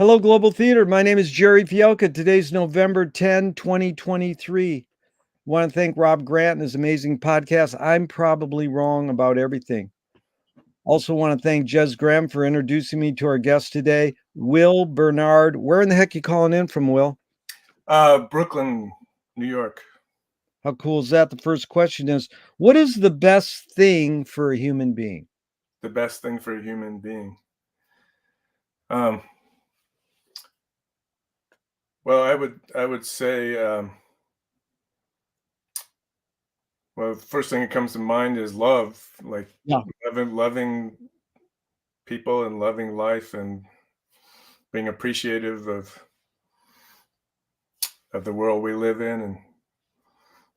Hello, Global Theater. My name is Gerry Fialka. Today's November 10, 2023. Want to thank Rob Grant and his amazing podcast. I'm probably wrong about everything. Also want to thank Jez Graham for introducing me to our guest today, Will Bernard. Where in the heck you calling in from, Will? Brooklyn, New York. How cool is that? The first question is, what is the best thing for a human being? The best thing for a human being. Um, well, I would say, well, the first thing that comes to mind is love, like Yeah, loving people and loving life and being appreciative of the world we live in, and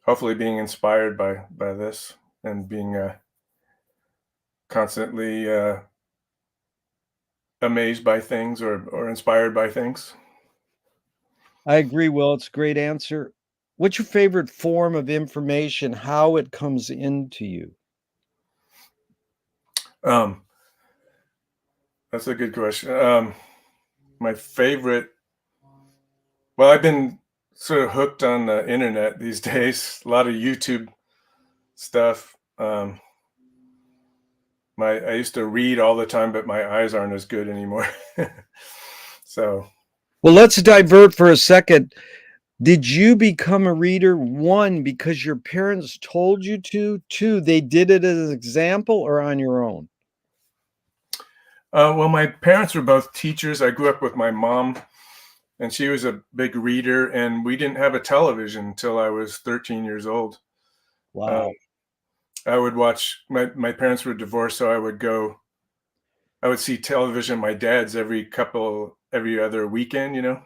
hopefully being inspired by this and being constantly amazed by things or inspired by things. I agree, Will. It's a great answer. What's your favorite form of information, how it comes into you? Um, that's a good question. My favorite. Well, I've been sort of hooked on the internet these days. A lot of YouTube stuff. I used to read all the time, but my eyes aren't as good anymore. So, Well, let's divert for a second. Did you become a reader, one, because your parents told you to, two, they did it as an example, or on your own? well, my parents were both teachers. I grew up with my mom, and she was a big reader, and we didn't have a television until I was 13 years old. Um, Wow. I would watch. My parents were divorced, so I would see television. My dad's every other weekend,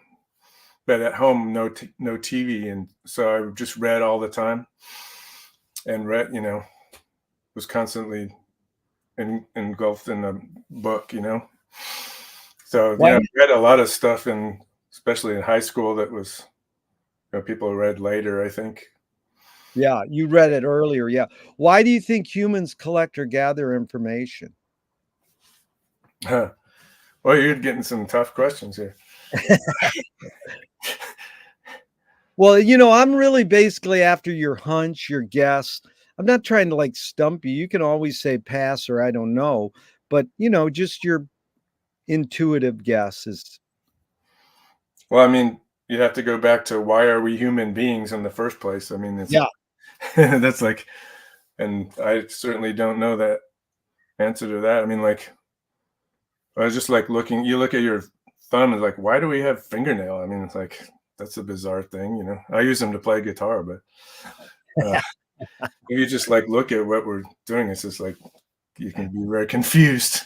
but at home, no TV, and so I just read all the time and was constantly engulfed in a book. So Why? I read a lot of stuff, and especially in high school, that was people read later, I think. Yeah, you read it earlier. Yeah. Why do you think humans collect or gather information? Huh. Well, you're getting some tough questions here. Well, I'm really basically after your hunch, your guess. I'm not trying to like stump you. You can always say pass or I don't know, but just your intuitive guess is. Well, I mean, you have to go back to why are we human beings in the first place? I mean, it's Yeah. that's like, and I certainly don't know that answer to that. I mean, like, I was just like looking. You look at your thumb, and like, why do we have fingernail? I mean, it's like that's a bizarre thing. I use them to play guitar, but uh, if you just like look at what we're doing, it's just like you can be very confused.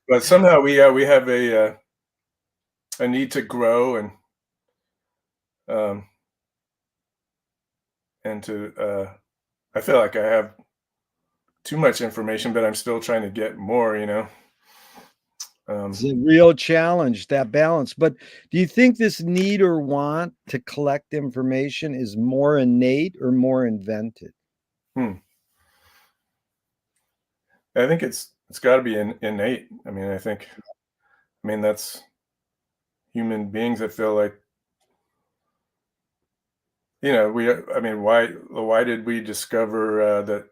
But somehow we have a need to grow um, and to I feel like I have too much information, but I'm still trying to get more. It's Um, a real challenge, that balance. But do you think this need or want to collect information is more innate or more invented? hmm. I think it's got to be innate. I mean that's human beings that feel like we. I mean, why did we discover that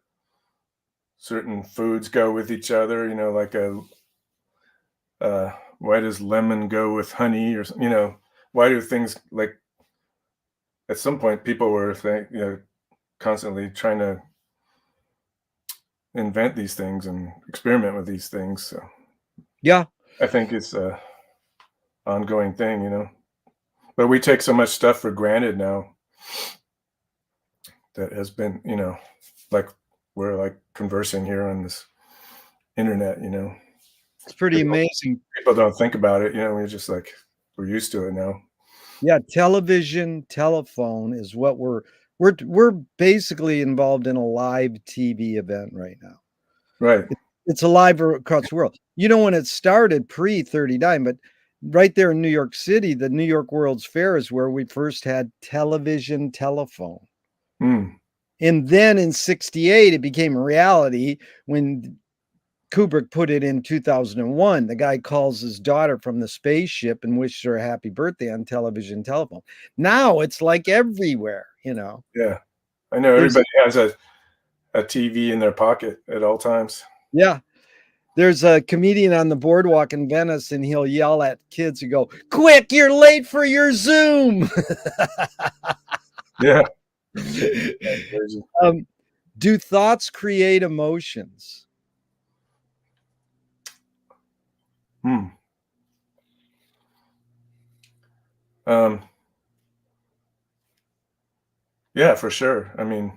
certain foods go with each other? Like why does lemon go with honey, or why do things like at some point people were constantly trying to invent these things and experiment with these things. So Yeah. I think it's a ongoing thing. But we take so much stuff for granted now that has been, like we're like conversing here on this internet. It's pretty People, amazing. people don't think about it. We're just like we're used to it now. Yeah, television, telephone is what we're basically involved in a live TV event right now. Right. It's alive across the world. When it started pre-39, but right there in New York City, the New York World's Fair is where we first had television, telephone. Mm. And then in '68, it became a reality when Kubrick put it in 2001. The guy calls his daughter from the spaceship and wishes her a happy birthday on television telephone. Now it's like everywhere, Yeah. I know There's everybody has a TV in their pocket at all times. yeah. There's a comedian on the boardwalk in Venice, and he'll yell at kids and go, "Quick, you're late for your Zoom." Yeah. Do thoughts create emotions? Hmm. Um, yeah, for sure. I mean,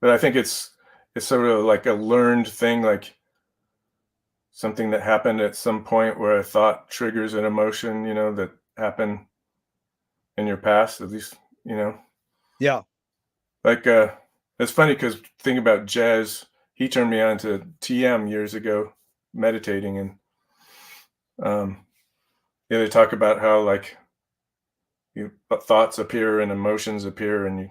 but I think it's sort of like a learned thing, like something that happened at some point where a thought triggers an emotion, that happened in your past, at least, Yeah. like it's funny because think about jazz. He turned me on to TM years ago, meditating, and yeah, they talk about how like thoughts appear and emotions appear, and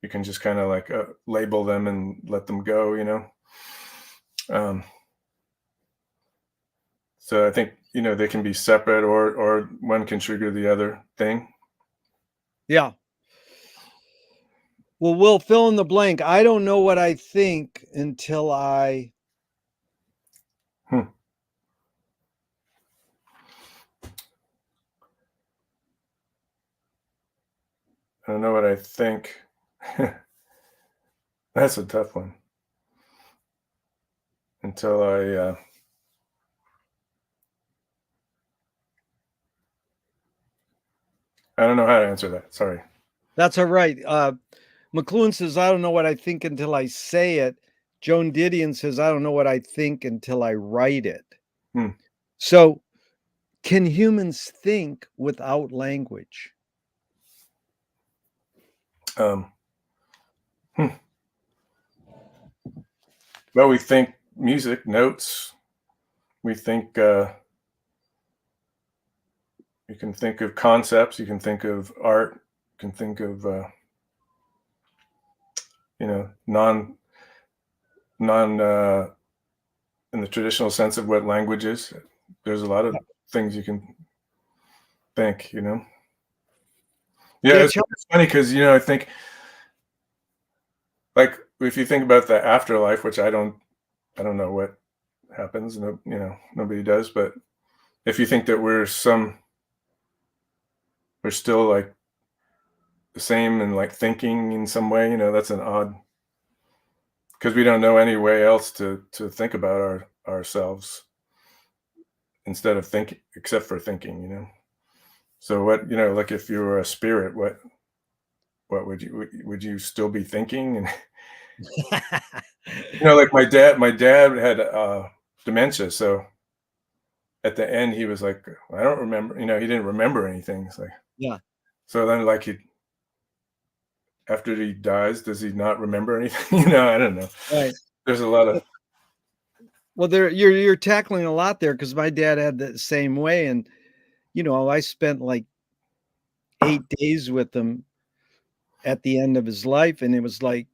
you can just kind of like label them and let them go. Um, so I think they can be separate, or one can trigger the other thing. Yeah. Well, we'll fill in the blank. I don't know what I think until I Hmm. I don't know what I think. That's a tough one. Until I don't know how to answer that. Sorry. That's all right. McLuhan says, I don't know what I think until I say it. Joan Didion says, I don't know what I think until I write it. Hmm. So, can humans think without language? Um, hmm. Well, we think music notes. We think you can think of concepts. You can think of art. You can think of non in the traditional sense of what language is. There's a lot of things you can think. Yeah, Yeah, it's funny because I think like if you think about the afterlife, which I don't know what happens. No, nobody does. But if you think that we're still like the same and like thinking in some way, that's an odd, because we don't know any way else to think about ourselves instead of thinking, except for thinking. So what, like if you were a spirit, what would you still be thinking? And like my dad had dementia, so at the end he was like, I don't remember, he didn't remember anything. It's like, yeah, so then like after he dies, does he not remember anything? I don't know. right. There's a lot of Well, you're tackling a lot there because my dad had the same way, and I spent like 8 days with him at the end of his life, and it was like,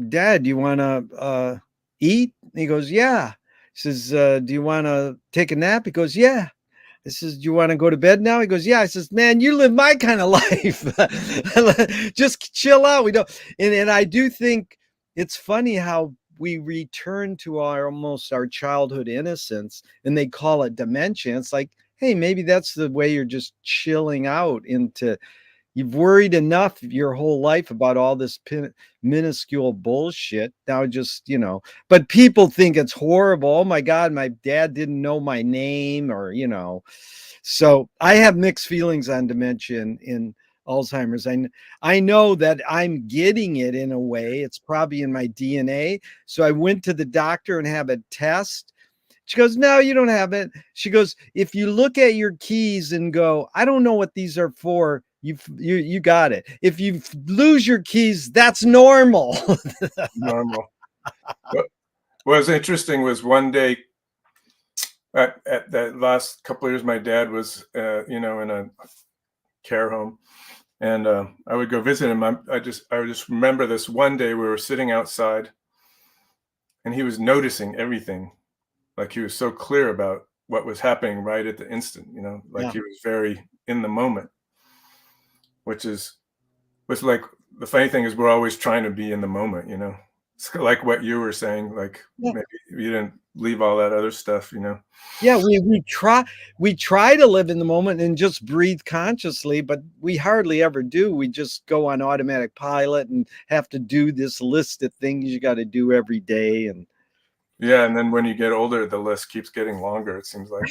"Dad, do you want to eat?" And he goes, "Yeah." He says, "Do you want to take a nap?" He goes, "Yeah." I says, "Do you want to go to bed now?" He goes, "Yeah." I says, "Man, you live my kind of life. Just chill out." We don't, and I do think it's funny how we return to almost our childhood innocence, and they call it dementia. It's like, hey, maybe that's the way you're just chilling out into. You've worried enough your whole life about all this minuscule bullshit. Now but people think it's horrible. Oh my God, my dad didn't know my name, or. So I have mixed feelings on dementia in Alzheimer's. I know that I'm getting it in a way. It's probably in my DNA. So I went to the doctor and have a test. She goes, "No, you don't have it." She goes, "If you look at your keys and go, I don't know what these are for, you got it. If you lose your keys, that's normal." normal. What was interesting was one day at the last couple of years, my dad was, in a care home, and I would go visit him. I just remember this one day we were sitting outside, and he was noticing everything, like he was so clear about what was happening right at the instant, you know, like Yeah. he was very in the moment, which is which like the funny thing is we're always trying to be in the moment, you know. It's like what you were saying, like Yeah. maybe you didn't leave all that other stuff, you know. Yeah, we try to live in the moment and just breathe consciously, but we hardly ever do. We just go on automatic pilot and have to do this list of things you gotta do every day, and Yeah, and then when you get older, the list keeps getting longer, it seems like.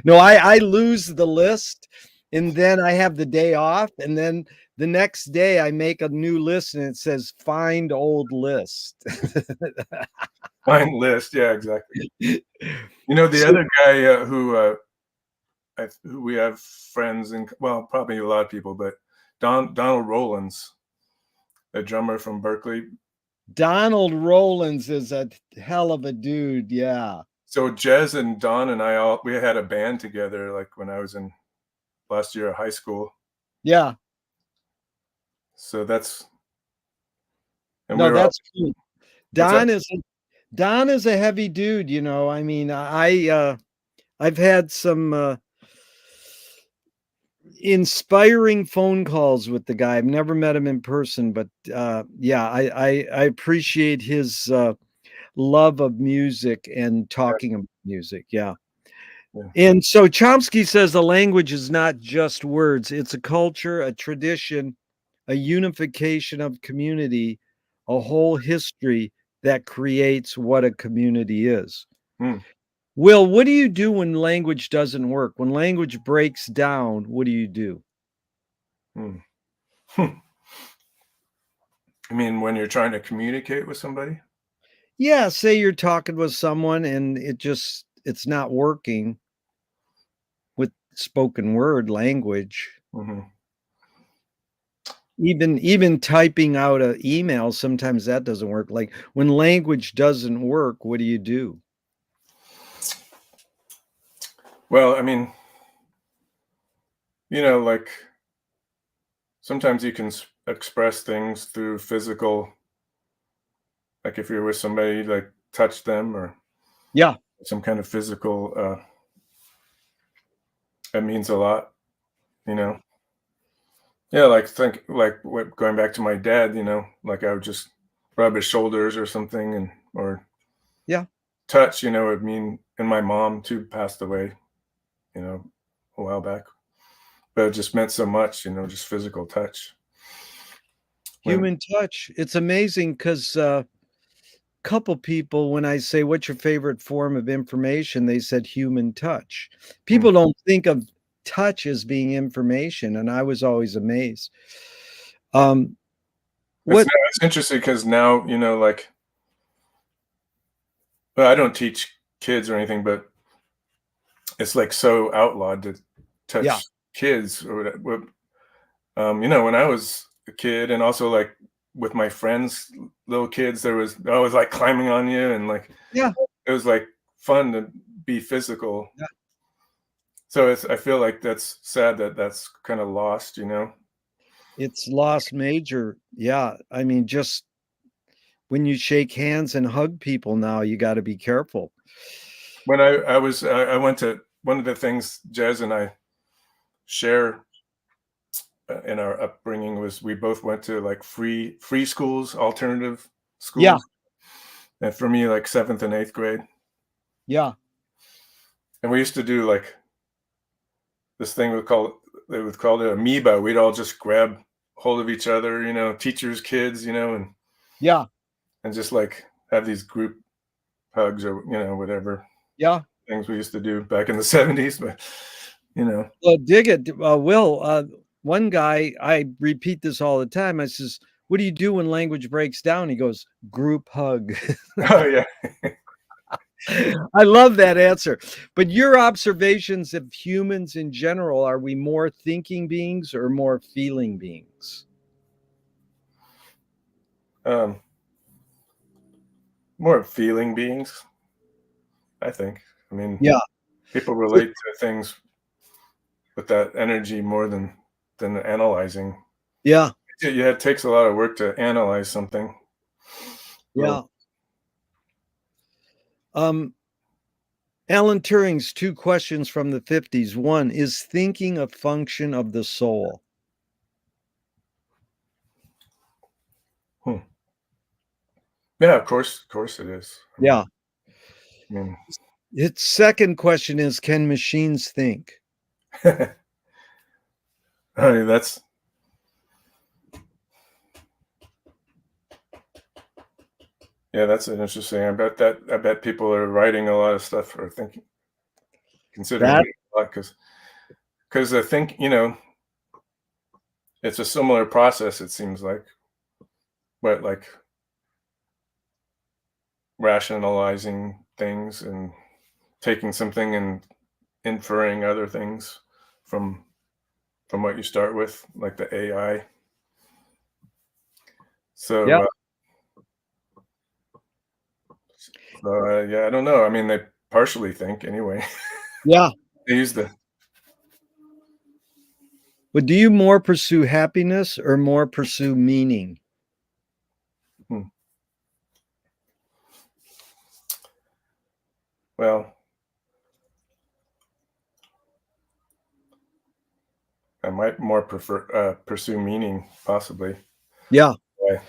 no, I lose the list, and then I have the day off, and then the next day I make a new list and it says find old list. Fine list, yeah, exactly. You know, the So other guy who we have friends and well, probably a lot of people, but Donald Rollins, a drummer from Berkeley. Donald Rollins is a hell of a dude, yeah. So Jez and Don and I all we had a band together like when I was in last year of high school. Yeah. So that's and we No, were all that's cool. what's that? Don is a Don is a heavy dude, you know. I mean, I've had some inspiring phone calls with the guy. I've never met him in person, but yeah, I appreciate his love of music and Yeah, talking about music. Yeah. yeah, And so Chomsky says a language is not just words, it's a culture, a tradition, a unification of community, a whole history that creates what a community is. mm, Will, what do you do when language doesn't work? When language breaks down, what do you do? mm. I mean, when you're trying to communicate with somebody? Yeah, say you're talking with someone and it's not working with spoken word language. Mhm. Even typing out a email, sometimes that doesn't work. Like when language doesn't work, what do you do? Well, I mean, you know, like sometimes you can express things through physical, like if you're with somebody, like touch them or Yeah, some kind of physical, it means a lot, you know. Yeah, like think like what going back to my dad, you know, like I would just rub his shoulders or something and or yeah. touch, you know, would mean and my mom too passed away, you know, a while back. But it just meant so much, you know, just physical touch. When Human touch. It's amazing because couple people, when I say, "What's your favorite form of information?" they said, "Human touch." mm, People don't think of touch as being information, and I was always amazed. Um, it's what it's interesting because now, you know, like well, I don't teach kids or anything, but it's like so outlawed to Yeah, touch kids or what you know, when I was a kid and also like with my friends, little kids, there was always like climbing on you and like yeah, it was like fun to be physical. yeah. So it's I feel like that's sad that that's kind of lost, you know. It's lost major. Yeah, I mean, just when you shake hands and hug people now, you gotta be careful. When I went to one of the things Jez and I share in our upbringing was we both went to like free schools, alternative Yeah, schools, and for me like seventh and eighth grade, yeah, and we used to do like this thing they would call it amoeba. We'd all just grab hold of each other, you know, teachers, kids, you know, yeah, and just like have these group hugs or you know whatever yeah. things we used to do back in the 70s. But you know, Well, dig it. Will, one guy, I repeat this all the time. I says, "What do you do when language breaks down?" He goes, "Group hug." oh yeah, I love that answer. But your observations of humans in general, are we more thinking beings or more feeling beings? um, more feeling beings, I think. I mean, Yeah, people relate to things with that energy more than analyzing. yeah, Yeah, it takes a lot of work to analyze something. Well, yeah. Um, Alan Turing's two questions from the 50s. One, is thinking a function of the soul? Hmm. Yeah, of course it is. Yeah. I mean, Its second question is, can machines think? I mean that's yeah, that's an interesting. I bet people are writing a lot of stuff or thinking, considering That it a lot because I think it's a similar process. It seems like, but like rationalizing things and taking something and inferring other things from what you start with, like the AI. yeah, So, yeah, I don't know. I mean, they partially think anyway. yeah. They use the But do you more pursue happiness or more pursue meaning? hmm, well, I might more prefer pursue meaning, possibly. Yeah. Why?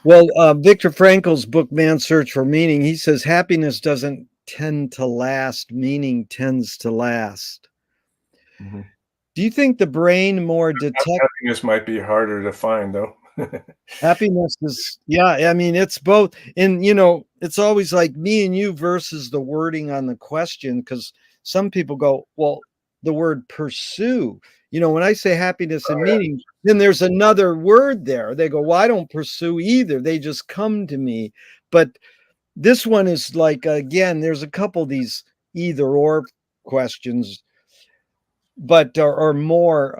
Well, Viktor Frankl's book, Man's Search for Meaning, he says happiness doesn't tend to last, meaning tends to last. Mhm. Do you think the brain more detects Happiness might be harder to find, though. happiness is, yeah, I mean, it's both. And, it's always like me and you versus the wording on the question, because some people go, well, the word pursue, when I say happiness and Oh, yeah. meaning, then there's another word there. They go, well, I don't pursue either. They just come to me. But this one is like, again, there's a couple of these either or questions, but or more.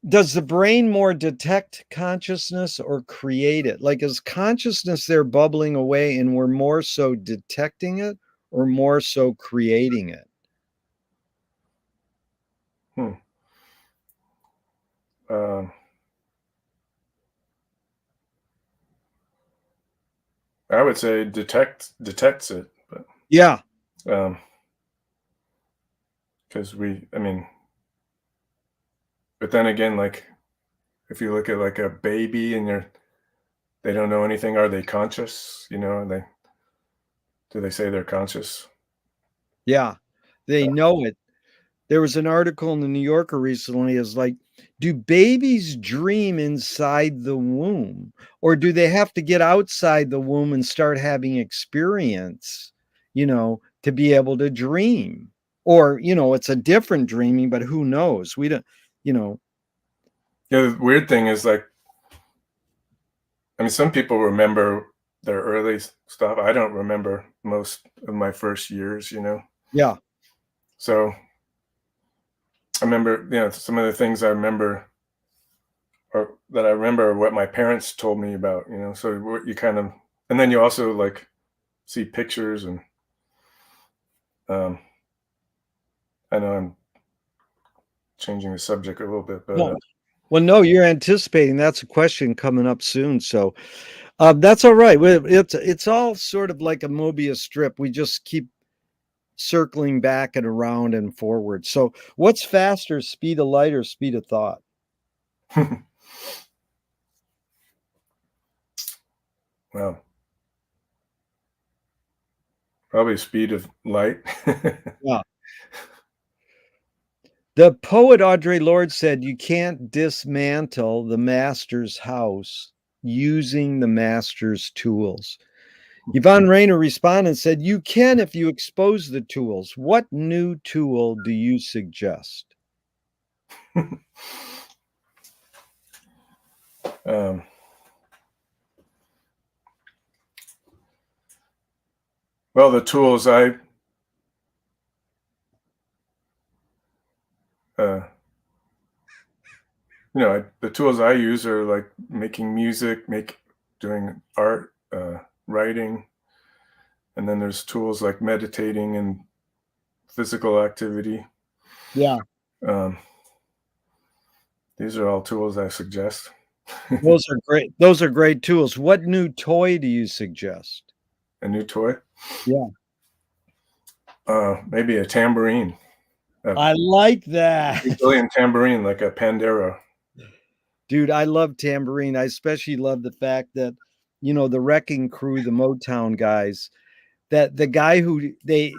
Does the brain more detect consciousness or create it? Like, is consciousness there bubbling away and we're more so detecting it or more so creating it? Hmm. Um, I would say detects it, but Yeah. um, because I mean, but then again, like if you look at like a baby and they don't know anything, are they conscious? Do they say they're conscious? Yeah. They know it. There was an article in the New Yorker recently is like, do babies dream inside the womb or do they have to get outside the womb and start having experience, to be able to dream? Or, it's a different dreaming, but who knows? We don't, you know, Yeah, the weird thing is like, I mean, some people remember their early stuff. I don't remember most of my first years. yeah, So I remember, some of the things I remember or that I remember are what my parents told me about. So what you kind of, and then you also like see pictures and um, I know I'm changing the subject a little bit, but no. Well, no, you're anticipating that's a question coming up soon. So that's all right. It's all sort of like a Mobius strip. We just keep circling back and around and forward. So, what's faster, speed of light or speed of thought? well, probably speed of light. Yeah. The poet Audre Lorde said, "You can't dismantle the master's house using the master's tools." Yvonne Rainer responded and said, "You can if you expose the tools. What new tool do you suggest?" um, well, the tools uh, the tools I use are like making music, doing art, writing, and then there's tools like meditating and physical activity. Yeah, Um, these are all tools I suggest. those are great. Those are great tools. What new toy do you suggest? a new toy. Yeah. Maybe a tambourine, a I like that. Brazilian tambourine, like a pandero. Dude, I love tambourine. I especially love the fact that, the Wrecking Crew, the Motown guys, that the guy who they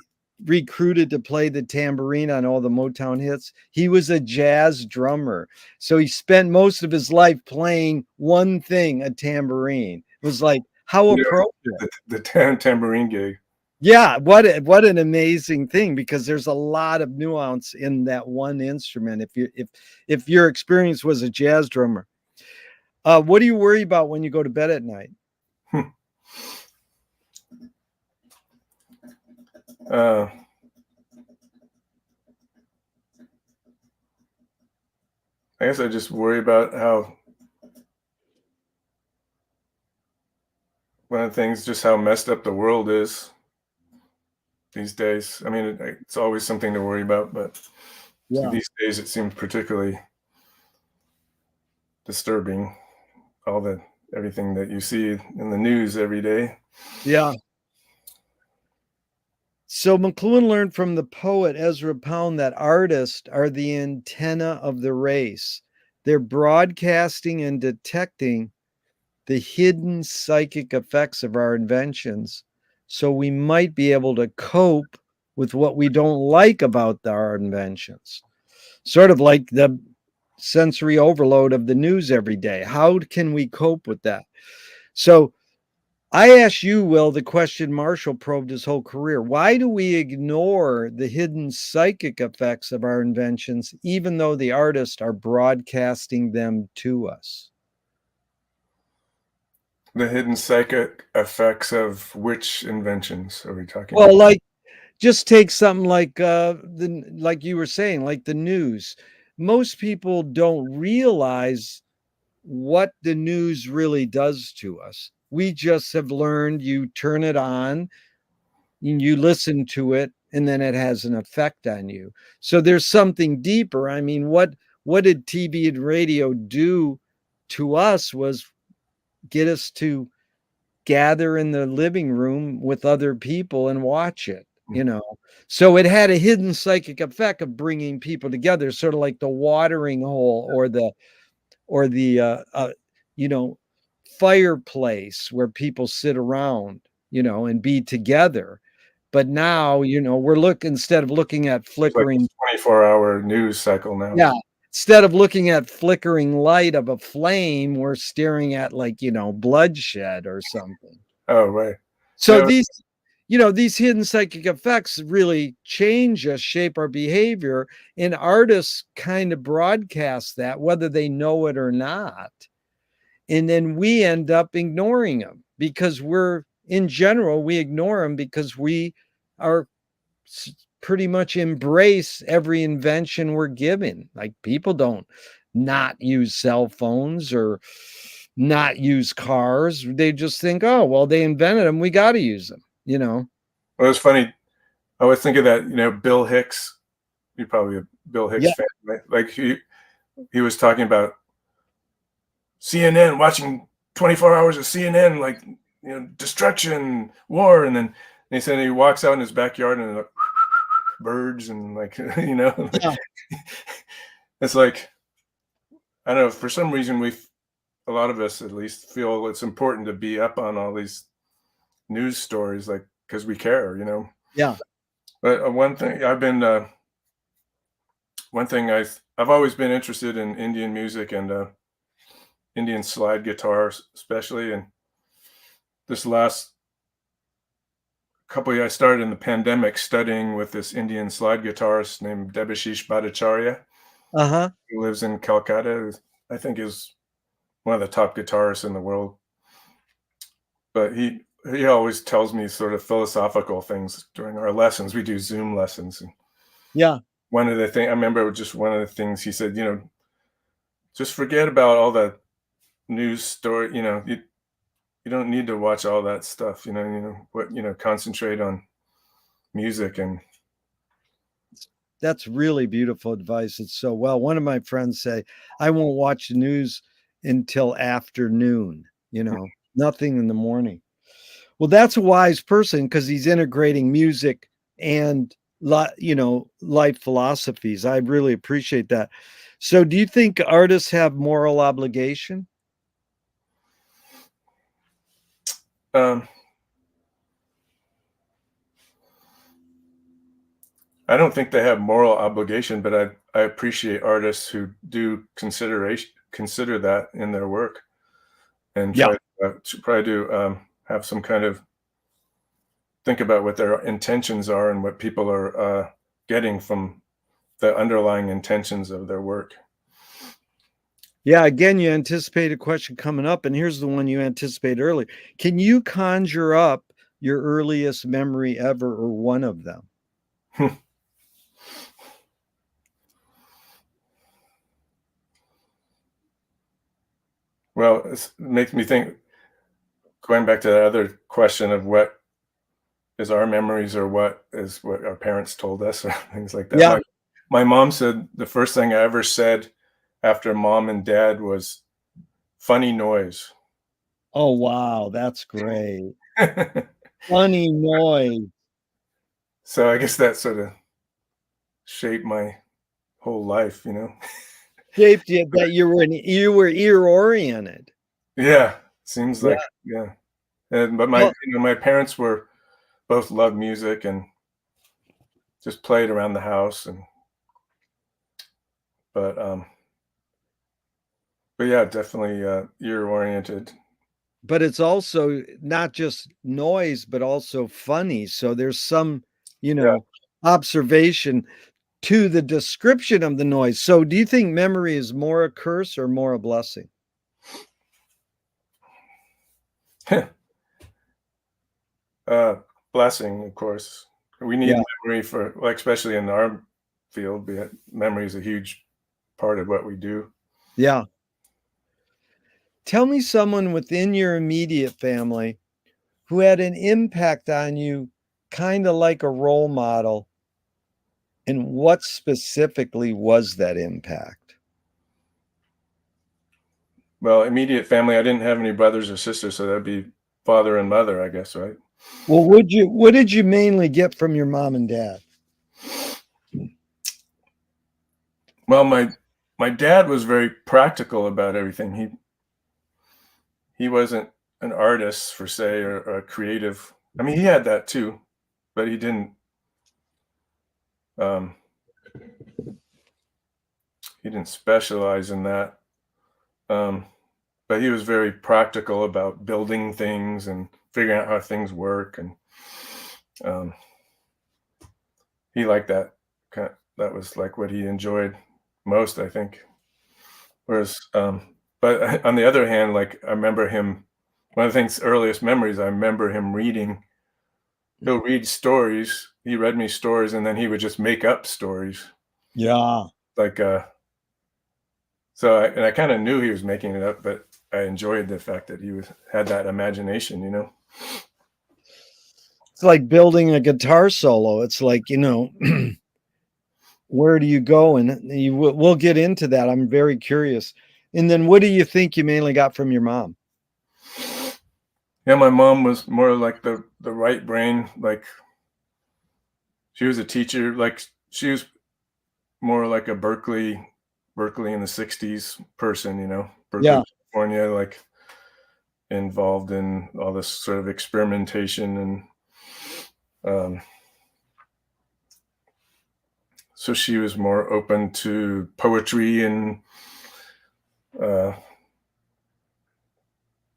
recruited to play the tambourine on all the Motown hits, he was a jazz drummer. So he spent most of his life playing one thing, a tambourine. It was like, how You know, appropriate. the tambourine gig. Yeah, what an amazing thing, because there's a lot of nuance in that one instrument. If your experience was a jazz drummer, what do you worry about when you go to bed at night? I guess I just worry about how one of the things, just how messed up the world is these days. I mean, it's always something to worry about, but Yeah. these days it seems particularly disturbing. Everything that you see in the news every day. Yeah. So McLuhan learned from the poet Ezra Pound that artists are the antenna of the race. They're broadcasting and detecting the hidden psychic effects of our inventions, so we might be able to cope with what we don't like about our inventions. Sort of like the sensory overload of the news every day. How can we cope with that? So I ask you, Will, the question Marshall probed his whole career. Why do we ignore the hidden psychic effects of our inventions, even though the artists are broadcasting them to us? The hidden psychic effects of which inventions are we talking Well, about? like, just take something like like you were saying, like the news. Most people don't realize what the news really does to us. We just have learned you turn it on, you listen to it, and then it has an effect on you. So there's something deeper. I mean, what did TV and radio do to us was get us to gather in the living room with other people and watch it, so it had a hidden psychic effect of bringing people together, sort of like the watering hole or the you know fireplace where people sit around, and be together. But now, instead of looking at There's like flickering, this 24-hour news cycle now. yeah, instead of looking at flickering light of a flame, we're staring at, like, bloodshed or something. Oh, right. So No, these hidden psychic effects really change us, shape our behavior, and artists kind of broadcast that whether they know it or not. And then we end up ignoring them because we ignore them because we are pretty much embrace every invention we're given. Like, people don't not use cell phones or not use cars. They just think, oh, well, they invented them, we got to use them. well, it's funny. I always think of that, Bill Hicks. You're probably a Bill Hicks Yeah. fan, right? Like he was talking about CNN, watching 24 hours of CNN, like, destruction, war, and then he said he walks out in his backyard and like birds and like Yeah. it's like, I don't know, for some reason a lot of us at least feel it's important to be up on all these news stories, like, because we care. Yeah. But one thing I've always been interested in Indian music and Indian slide guitars, especially. And this last couple of years, I started in the pandemic studying with this Indian slide guitarist named Debashish Bhattacharya, Uh-huh. who lives in Calcutta. I think is one of the top guitarists in the world. But he always tells me sort of philosophical things during our lessons. We do Zoom lessons. And Yeah. one of the things I remember, just one of the things he said, just forget about all the news story. You don't need to watch all that stuff. Concentrate on music. And That's really beautiful advice. It's so well. One of my friends say, I won't watch the news until afternoon, nothing in the morning. Well, that's a wise person because he's integrating music and life philosophies. I really appreciate that. So, do you think artists have moral obligation? Um, I don't think they have moral obligation, but I appreciate artists who do consider that in their work and Yeah. try to have some kind of think about what their intentions are and what people are getting from the underlying intentions of their work. Yeah, again, you anticipate a question coming up, and here's the one you anticipated earlier. Can you conjure up your earliest memory ever or one of them? Well, it makes me think, going back to the other question of what is our memories or what is what our parents told us or things like that. Yeah. My mom said the first thing I ever said after mom and dad was funny noise. Oh, wow, that's great. Funny noise. So I guess that sort of shaped my whole life, you know. Shaped you that you were ear oriented. Yeah, seems Yeah. like, yeah. And but my Well, you know my parents were both loved music and just played around the house and but um but yeah, definitely ear oriented. but it's also not just noise, but also funny. So there's some, you Yeah. know, observation to the description of the noise. So do you think memory is more a curse or more a blessing? uh Blessing, of course. We need Yeah. memory for, like, especially in our field, memory is a huge part of what we do. Yeah. Tell me someone within your immediate family who had an impact on you, kind of like a role model, and what specifically was that impact? Well, immediate family, I didn't have any brothers or sisters, so that'd be father and mother, I guess, right? Well, what did you mainly get from your mom and dad? Well, my dad was very practical about everything. He wasn't an artist per se or a creative. I mean, he had that too, but um, he didn't specialize in that. Um, but he was very practical about building things and figuring out how things work, and um, he liked that. That was like what he enjoyed most, I think. Whereas, but on the other hand, like I remember him. One of the things, earliest memories, I remember him reading. He'll read stories. He read me stories, and then he would just make up stories. Yeah. Like, I kind of knew he was making it up, but I enjoyed the fact that he had that imagination, you know. It's like building a guitar solo. It's like, where do you go? And we'll get into that. I'm very curious. And then what do you think you mainly got from your mom? Yeah, my mom was more like the right brain. Like, she was a teacher. Like, she was more like a Berkeley in the '60s person, you know, Berkeley, Yeah. California, like involved in all this sort of experimentation and um, so she was more open to poetry and uh,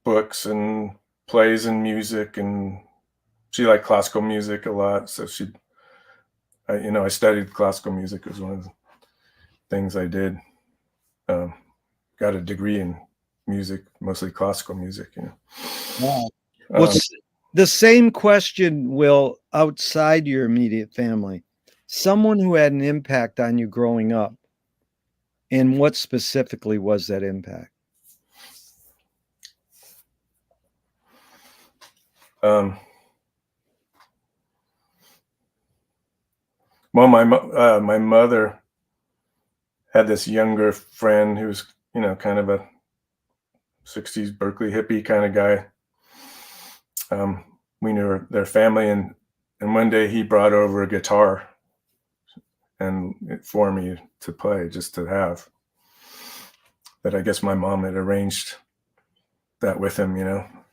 books and plays and music, and she liked classical music a lot. So I studied classical music. It was one of the things I did. Um, got a degree in music, mostly classical music. Wow. Well, Um, the same question will outside your immediate family. Someone who had an impact on you growing up, and what specifically was that impact? um, well, my mother had this younger friend who was, kind of a '60s Berkeley hippie kind of guy. Um, we knew their family, and one day he brought over a guitar and for me to play, just to have. That I guess my mom had arranged that with him,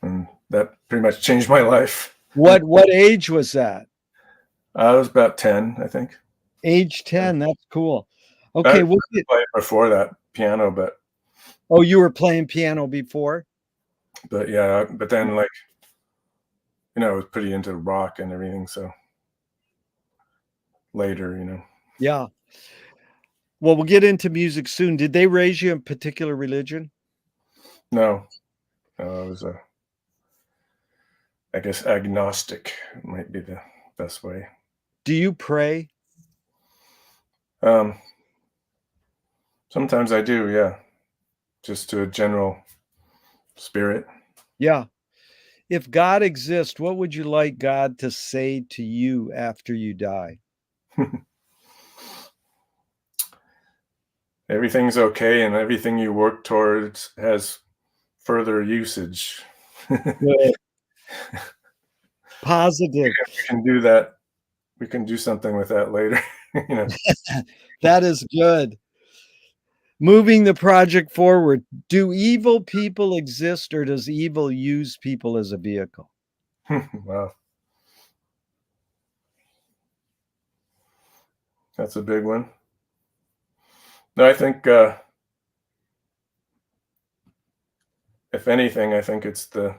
and that pretty much changed my life. What age was that? I was about 10, I think. Age 10. That's cool. I Okay, was playing before that piano, oh, you were playing piano before? but yeah, but then like I was pretty into rock and everything, so later. Yeah. Well, we'll get into music soon. Did they raise you in particular religion? No, I was I guess agnostic might be the best way. Do you pray? Um, Sometimes I do, yeah, just to a general spirit. Yeah. If God exists, what would you like God to say to you after you die? Everything's okay, and everything you work towards has further usage. Good. Positive. We can do that. We can do something with that later. That is good. Moving the project forward. Do evil people exist, or does evil use people as a vehicle? Wow, that's a big one. No, I think if anything, I think it's the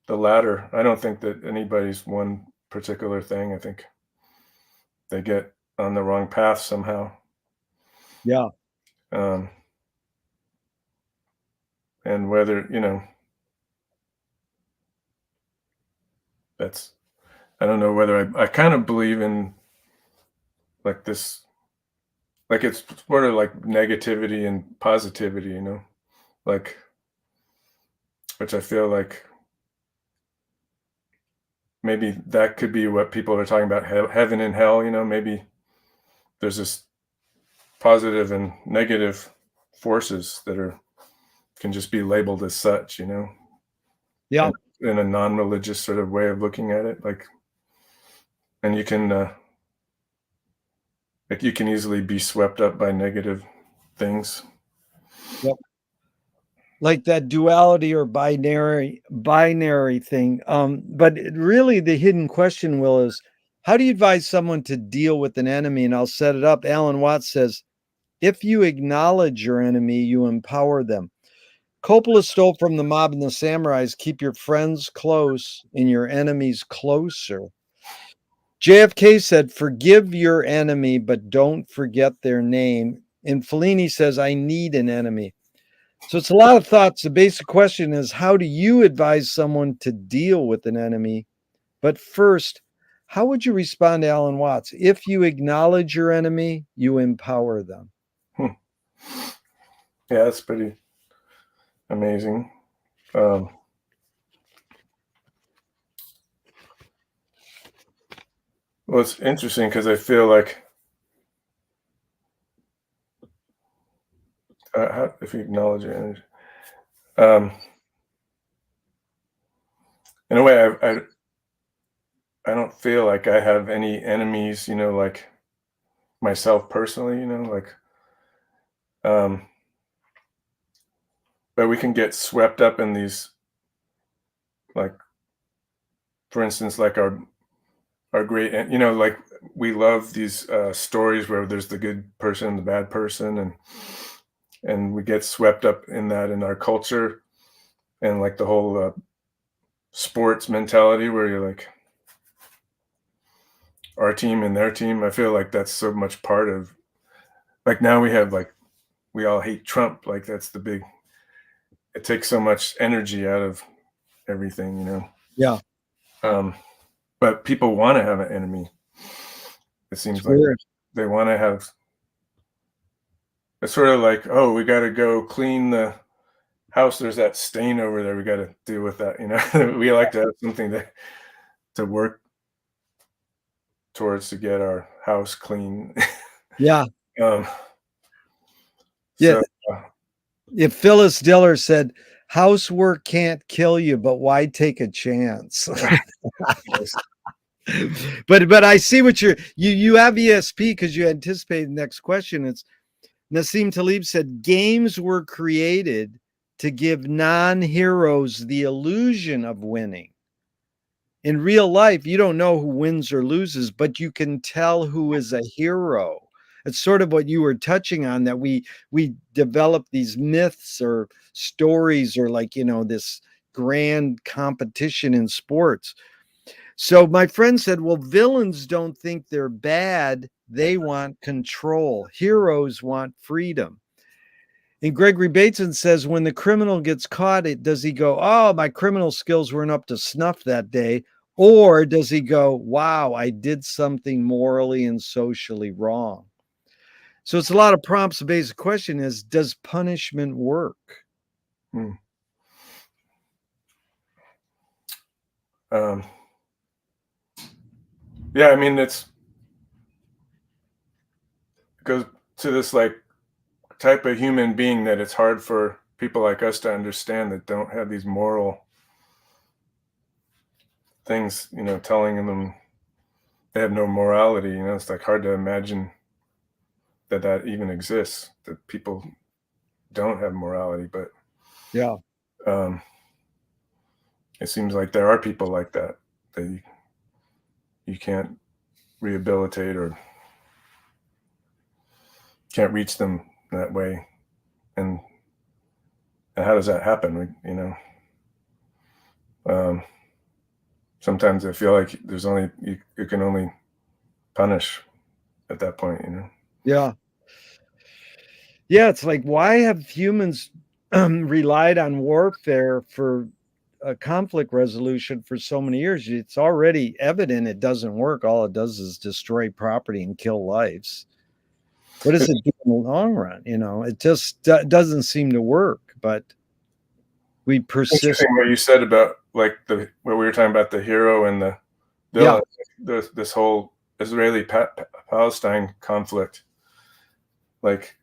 latter. I don't think that anybody's one particular thing. I think they get on the wrong path somehow. Yeah. Um, and whether, that's, I don't know whether I kind of believe in like this, like it's sort of like negativity and positivity, like, which I feel like maybe that could be what people are talking about, heaven and hell, maybe there's this positive and negative forces that can just be labeled as such, Yeah. in a non-religious sort of way of looking at it, like, and you can like you can easily be swept up by negative things. Yep. Like that duality or binary thing. But really the hidden question, Will, is how do you advise someone to deal with an enemy? And I'll set it up. Alan Watts says, if you acknowledge your enemy, you empower them. Coppola stole from The Mob and the Samurais, keep your friends close and your enemies closer. JFK said, forgive your enemy, but don't forget their name. And Fellini says, I need an enemy. So it's a lot of thoughts. The basic question is, how do you advise someone to deal with an enemy? But first, how would you respond to Alan Watts? If you acknowledge your enemy, you empower them. Yeah, that's pretty amazing. Well, it's interesting because I feel like if you acknowledge your energy, um, in a way, I don't feel like I have any enemies, like myself personally, like, um, but we can get swept up in these, like, for instance, like our great, like we love these stories where there's the good person and the bad person, and we get swept up in that in our culture, and like the whole sports mentality where you're like our team and their team. I feel like that's so much part of, like, now we have, like, we all hate Trump, like that's the big, it takes so much energy out of everything. Yeah. um but people want to have an enemy. It seems like Sure. they want to have, it's sort of like, oh, we got to go clean the house, there's that stain over there, we got to deal with that. We like to have something to work towards to get our house clean. Yeah. um Yeah. so If Phyllis Diller said, housework can't kill you, but why take a chance? Yes. But I see what you have ESP because you anticipate the next question. It's Nassim Taleb said games were created to give non-heroes the illusion of winning. In real life, you don't know who wins or loses, but you can tell who is a hero. It's sort of what you were touching on, that we develop these myths or stories, or like, this grand competition in sports. So my friend said, well, villains don't think they're bad. They want control. Heroes want freedom. And Gregory Bateson says, when the criminal gets caught, does he go, oh, my criminal skills weren't up to snuff that day? Or does he go, wow, I did something morally and socially wrong? So it's a lot of prompts. The basic question is, does punishment work? Hmm. Um, yeah, I mean, it goes to this like type of human being that it's hard for people like us to understand, that don't have these moral things, telling them they have no morality. It's like hard to imagine that even exists, that people don't have morality. But Yeah. um, it seems like there are people like that you can't rehabilitate, or can't reach them that way. And how does that happen? Um, sometimes I feel like there's only you can only punish at that point. Yeah. Yeah. It's like, why have humans relied on warfare for conflict resolution for so many years? It's already evident it doesn't work. All it does is destroy property and kill lives. What does It's it do in the long run? It just doesn't seem to work, but we persist. interesting what you said about like what we were talking about, the hero and the Yeah. villain. This whole Israeli Palestine conflict, like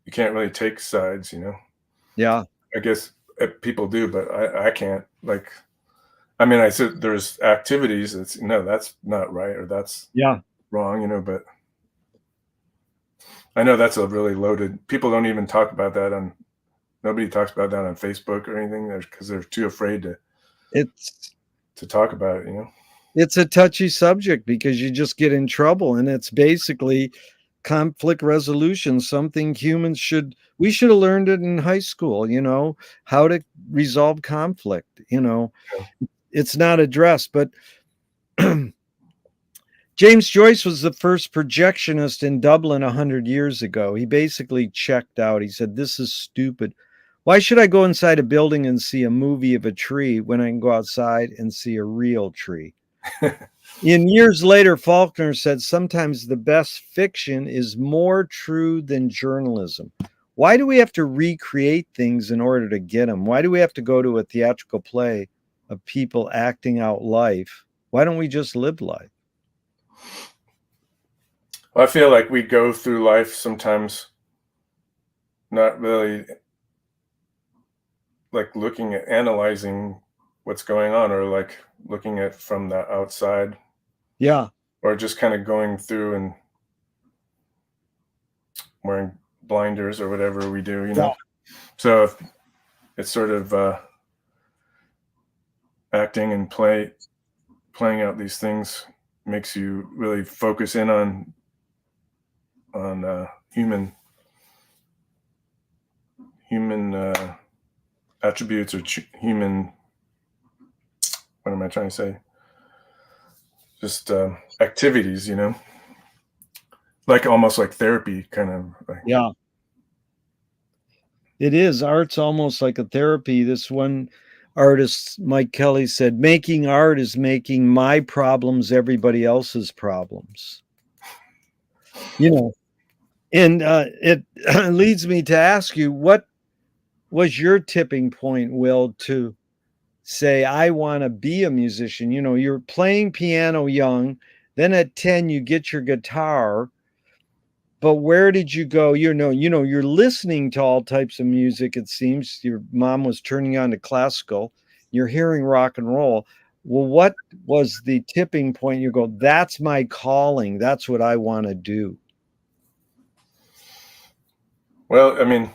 you can't really take sides. Yeah. I guess people do, but I can't. Like, I mean, I said there's activities that's no, that's not right, or that's Yeah. wrong. But I know that's a really loaded. People don't even talk about that on. Nobody talks about that on Facebook or anything, because they're too afraid It's to talk about it. it's a touchy subject because you just get in trouble, and it's basically conflict resolution, something we should have learned it in high school, how to resolve conflict. Yeah. It's not addressed, but James Joyce was the first projectionist in Dublin 100 years ago. He basically checked out. He said, this is stupid. Why should I go inside a building and see a movie of a tree when I can go outside and see a real tree? In years later, Faulkner said, sometimes the best fiction is more true than journalism. Why do we have to recreate things in order to get them? Why do we have to go to a theatrical play of people acting out life? Why don't we just live life? Well, I feel like we go through life sometimes not really like looking at analyzing what's going on, or like looking at from the outside, Yeah. or just kind of going through and wearing blinders or whatever we do. So it's sort of acting and playing out these things makes you really focus in on human attributes, or human, what am I trying to say, just activities, like almost like therapy, kind of like. Yeah. It is. Art's almost like a therapy. This one artist, Mike Kelly, said, making art is making my problems everybody else's problems. And it leads me to ask you, what was your tipping point, Will, to say, I want to be a musician? You're playing piano young, then at 10, you get your guitar. But where did you go? You're listening to all types of music, it seems. Your mom was turning on to classical. You're hearing rock and roll. Well, what was the tipping point? You go, that's my calling. That's what I want to do. Well, I mean,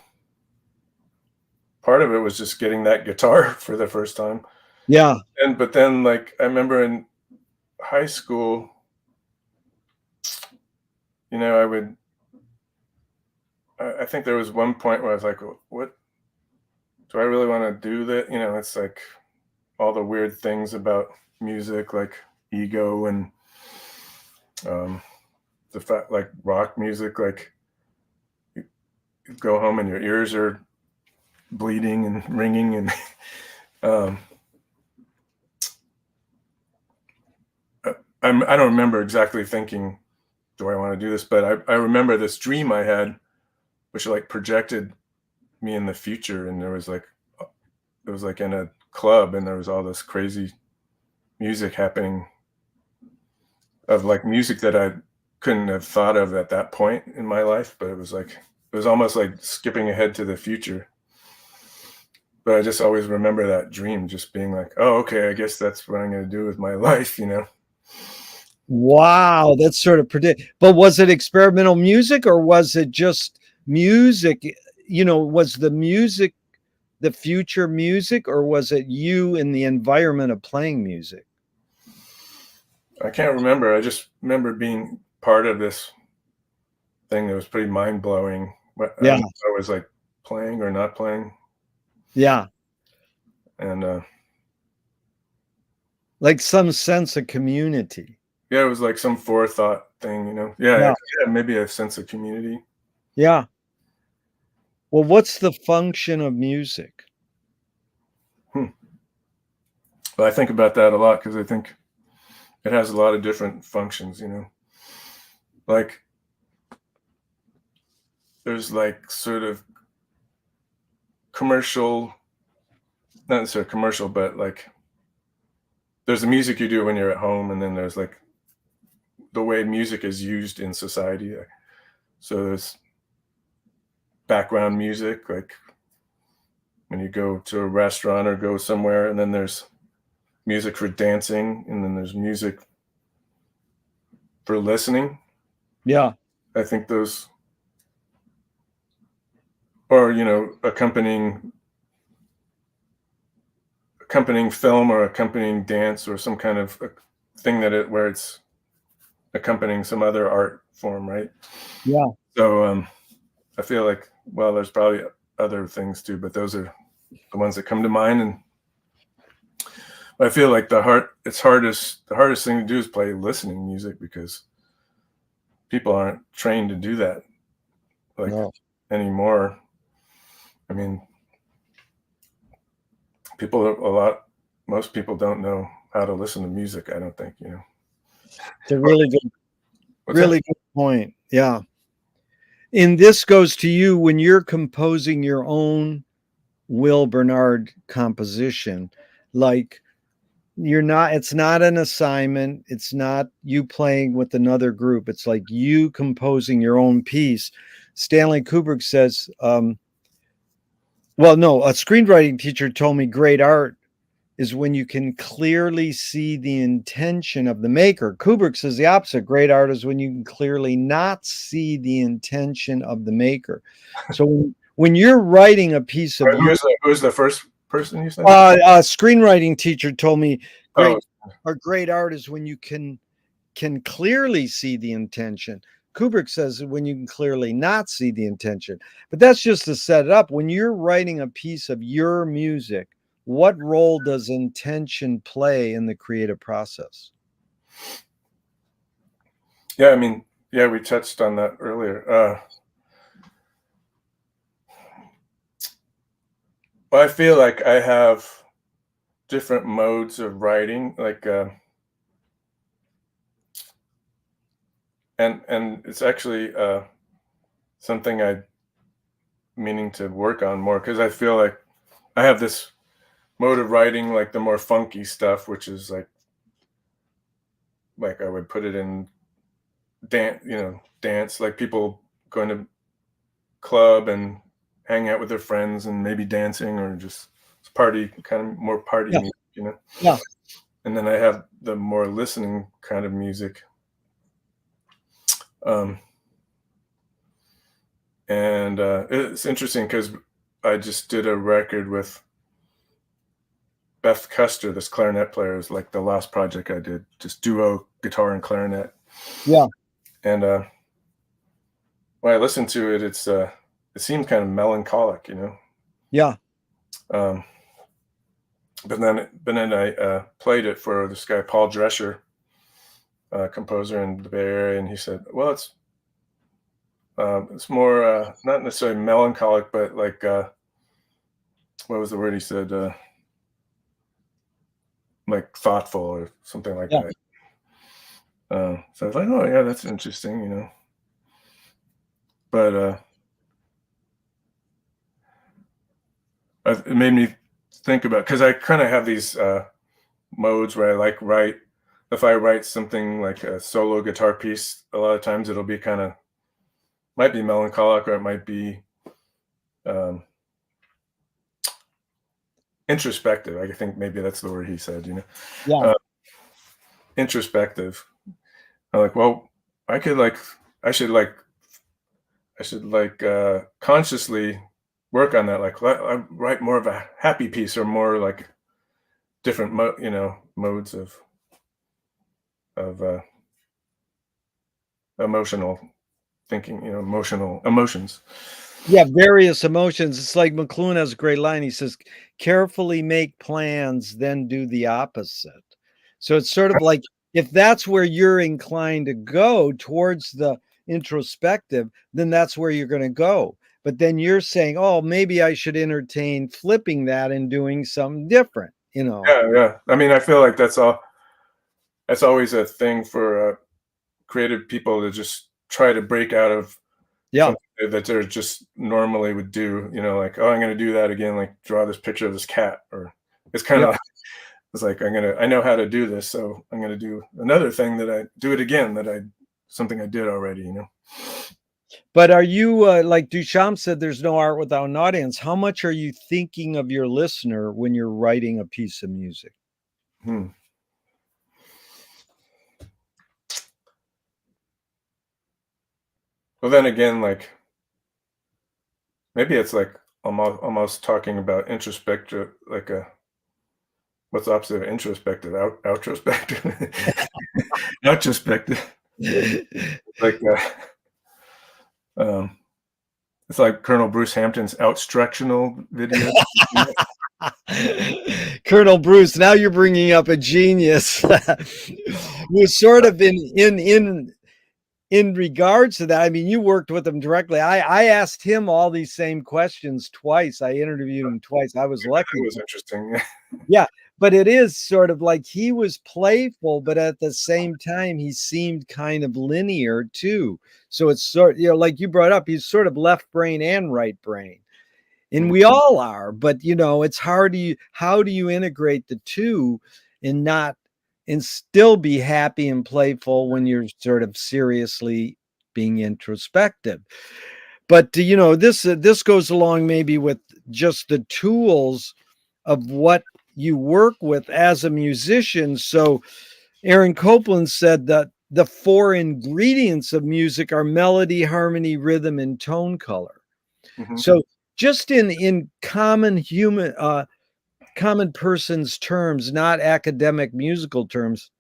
part of it was just getting that guitar for the first time. Yeah. But then, like, I remember in high school, I would I think there was one point where I was like, what do I really want to do that? It's like all the weird things about music, like ego and um, the fact, like rock music, like you go home and your ears are bleeding and ringing, and um, I don't remember exactly thinking, do I want to do this? But I remember this dream I had, which like projected me in the future, and it was like in a club, and there was all this crazy music happening, of like music that I couldn't have thought of at that point in my life, but it was almost like skipping ahead to the future. But I just always remember that dream just being like, oh, okay, I guess that's what I'm going to do with my life. Wow, that's sort of but was it experimental music or was it just music? Was the music the future music or was it you in the environment of playing music? I can't remember. I just remember being part of this thing that was pretty mind blowing. But I Yeah. don't know if I was like playing or not playing. Yeah. And Like some sense of community. yeah, it was like some forethought thing. Yeah, Yeah. yeah, maybe a sense of community. Yeah. Well, what's the function of music? Hmm. But I think about that a lot because I think it has a lot of different functions. Like there's like sort of commercial, not necessarily commercial, but like there's the music you do when you're at home, and then there's like the way music is used in society. So there's background music, like when you go to a restaurant or go somewhere, and then there's music for dancing, and then there's music for listening. Yeah. I think those, or accompanying film or accompanying dance or some kind of thing where it's accompanying some other art form, right? Yeah. So I feel like, well, there's probably other things too, but those are the ones that come to mind. And I feel like the hardest thing to do is play listening music because people aren't trained to do that like No. anymore. I mean, most people don't know how to listen to music. I don't think. It's a Or- What's that? really good point. Yeah. And this goes to you when you're composing your own Will Bernard composition. Like it's not an assignment. It's not you playing with another group. It's like you composing your own piece. Stanley Kubrick says, well, no, a screenwriting teacher told me great art is when you can clearly see the intention of the maker. Kubrick says the opposite. Great art is when you can clearly not see the intention of the maker. So when you're writing a piece of Who's the first person you said? a screenwriting teacher told me Oh, great art is when you can clearly see the intention. Kubrick says when you can clearly not see the intention. But that's just to set it up. When you're writing a piece of your music, what role does intention play in the creative process? yeah. I mean, yeah, we touched on that earlier. Well, I feel like I have different modes of writing, like, and it's actually something I meaning to work on more because I feel like I have this mode of writing, like the more funky stuff, which is like I would put it in dance, like people going to club and hang out with their friends and maybe dancing or just party, kind of more party Yeah. music, you know. Yeah. And then I have the more listening kind of music. Um, and it's interesting because I just did a record with Beth Custer, this clarinet player, is like the last project I did, just duo guitar and clarinet. Yeah. And when I listen to it, it seems kind of melancholic, you know. Yeah. Um, but then I played it for this guy Paul Drescher, composer in the Bay Area, and he said, "Well, it's more not necessarily melancholic, but like what was the word he said? Like thoughtful or something like Yeah. that." So I was like, "Oh yeah, that's interesting," you know. But it made me think about because I kind of have these modes where I like write. If I write something like a solo guitar piece, a lot of times it'll be kind of might be melancholic or it might be um, introspective. I think maybe that's the word he said. You know, Yeah. uh, introspective. I'm like, well, I could like, I should like, I should like consciously work on that. Like, I write more of a happy piece or more like different, modes of emotional thinking. You know, emotional emotions. Yeah, various emotions. It's like McLuhan has a great line. He says, "Carefully make plans, then do the opposite." So it's sort of like if that's where you're inclined to go towards the introspective, then that's where you're going to go. But then you're saying, "Oh, maybe I should entertain flipping that and doing something different," you know? Yeah, yeah. I mean, I feel like that's all. That's always a thing for creative people to just try to break out of Yeah. something that they're just normally would do. You know, like, oh, I'm going to do that again. Like, draw this picture of this cat, or it's kind Yeah. of it's like I know how to do this, so I'm gonna do another thing that I do it again that I something I did already, you know? But are you like Duchamp said, there's no art without an audience. How much are you thinking of your listener when you're writing a piece of music? Hmm. Well, then again, like maybe it's like almost talking about introspective, like a what's the opposite of introspective? Outrospective, outrospective. Like um, it's like Colonel Bruce Hampton's outstructional video. Colonel Bruce, now you're bringing up a genius was sort of in regards to that. I mean, you worked with him directly. I asked him all these same questions twice. I interviewed him twice. I was That lucky. was interesting. Yeah, but it is sort of like he was playful, but at the same time, he seemed kind of linear too. So it's like you brought up, he's sort of left brain and right brain. And Mm. we all are, but it's hard to how do you integrate the two and not and still be happy and playful when you're sort of seriously being introspective. But this goes along maybe with just the tools of what you work with as a musician. So Aaron Copland said that the four ingredients of music are melody, harmony, rhythm, and tone color. Mhm. So just in common person's terms, not academic musical terms,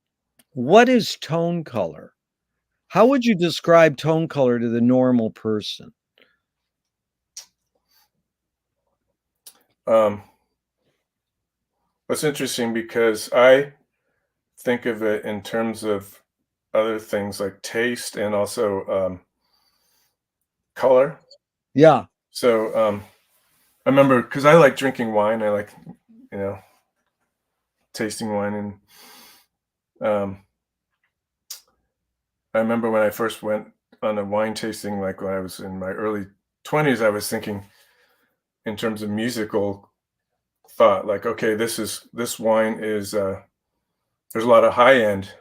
what is tone color? How would you describe tone color to the normal person? Um, it's interesting because I think of it in terms of other things like taste and also color. Yeah. So I remember because I like drinking wine. I like, you know, tasting wine. And um, I remember when I first went on a wine tasting, like when I was in my early 20s, I was thinking in terms of musical thought, like, okay, this wine is, there's a lot of high end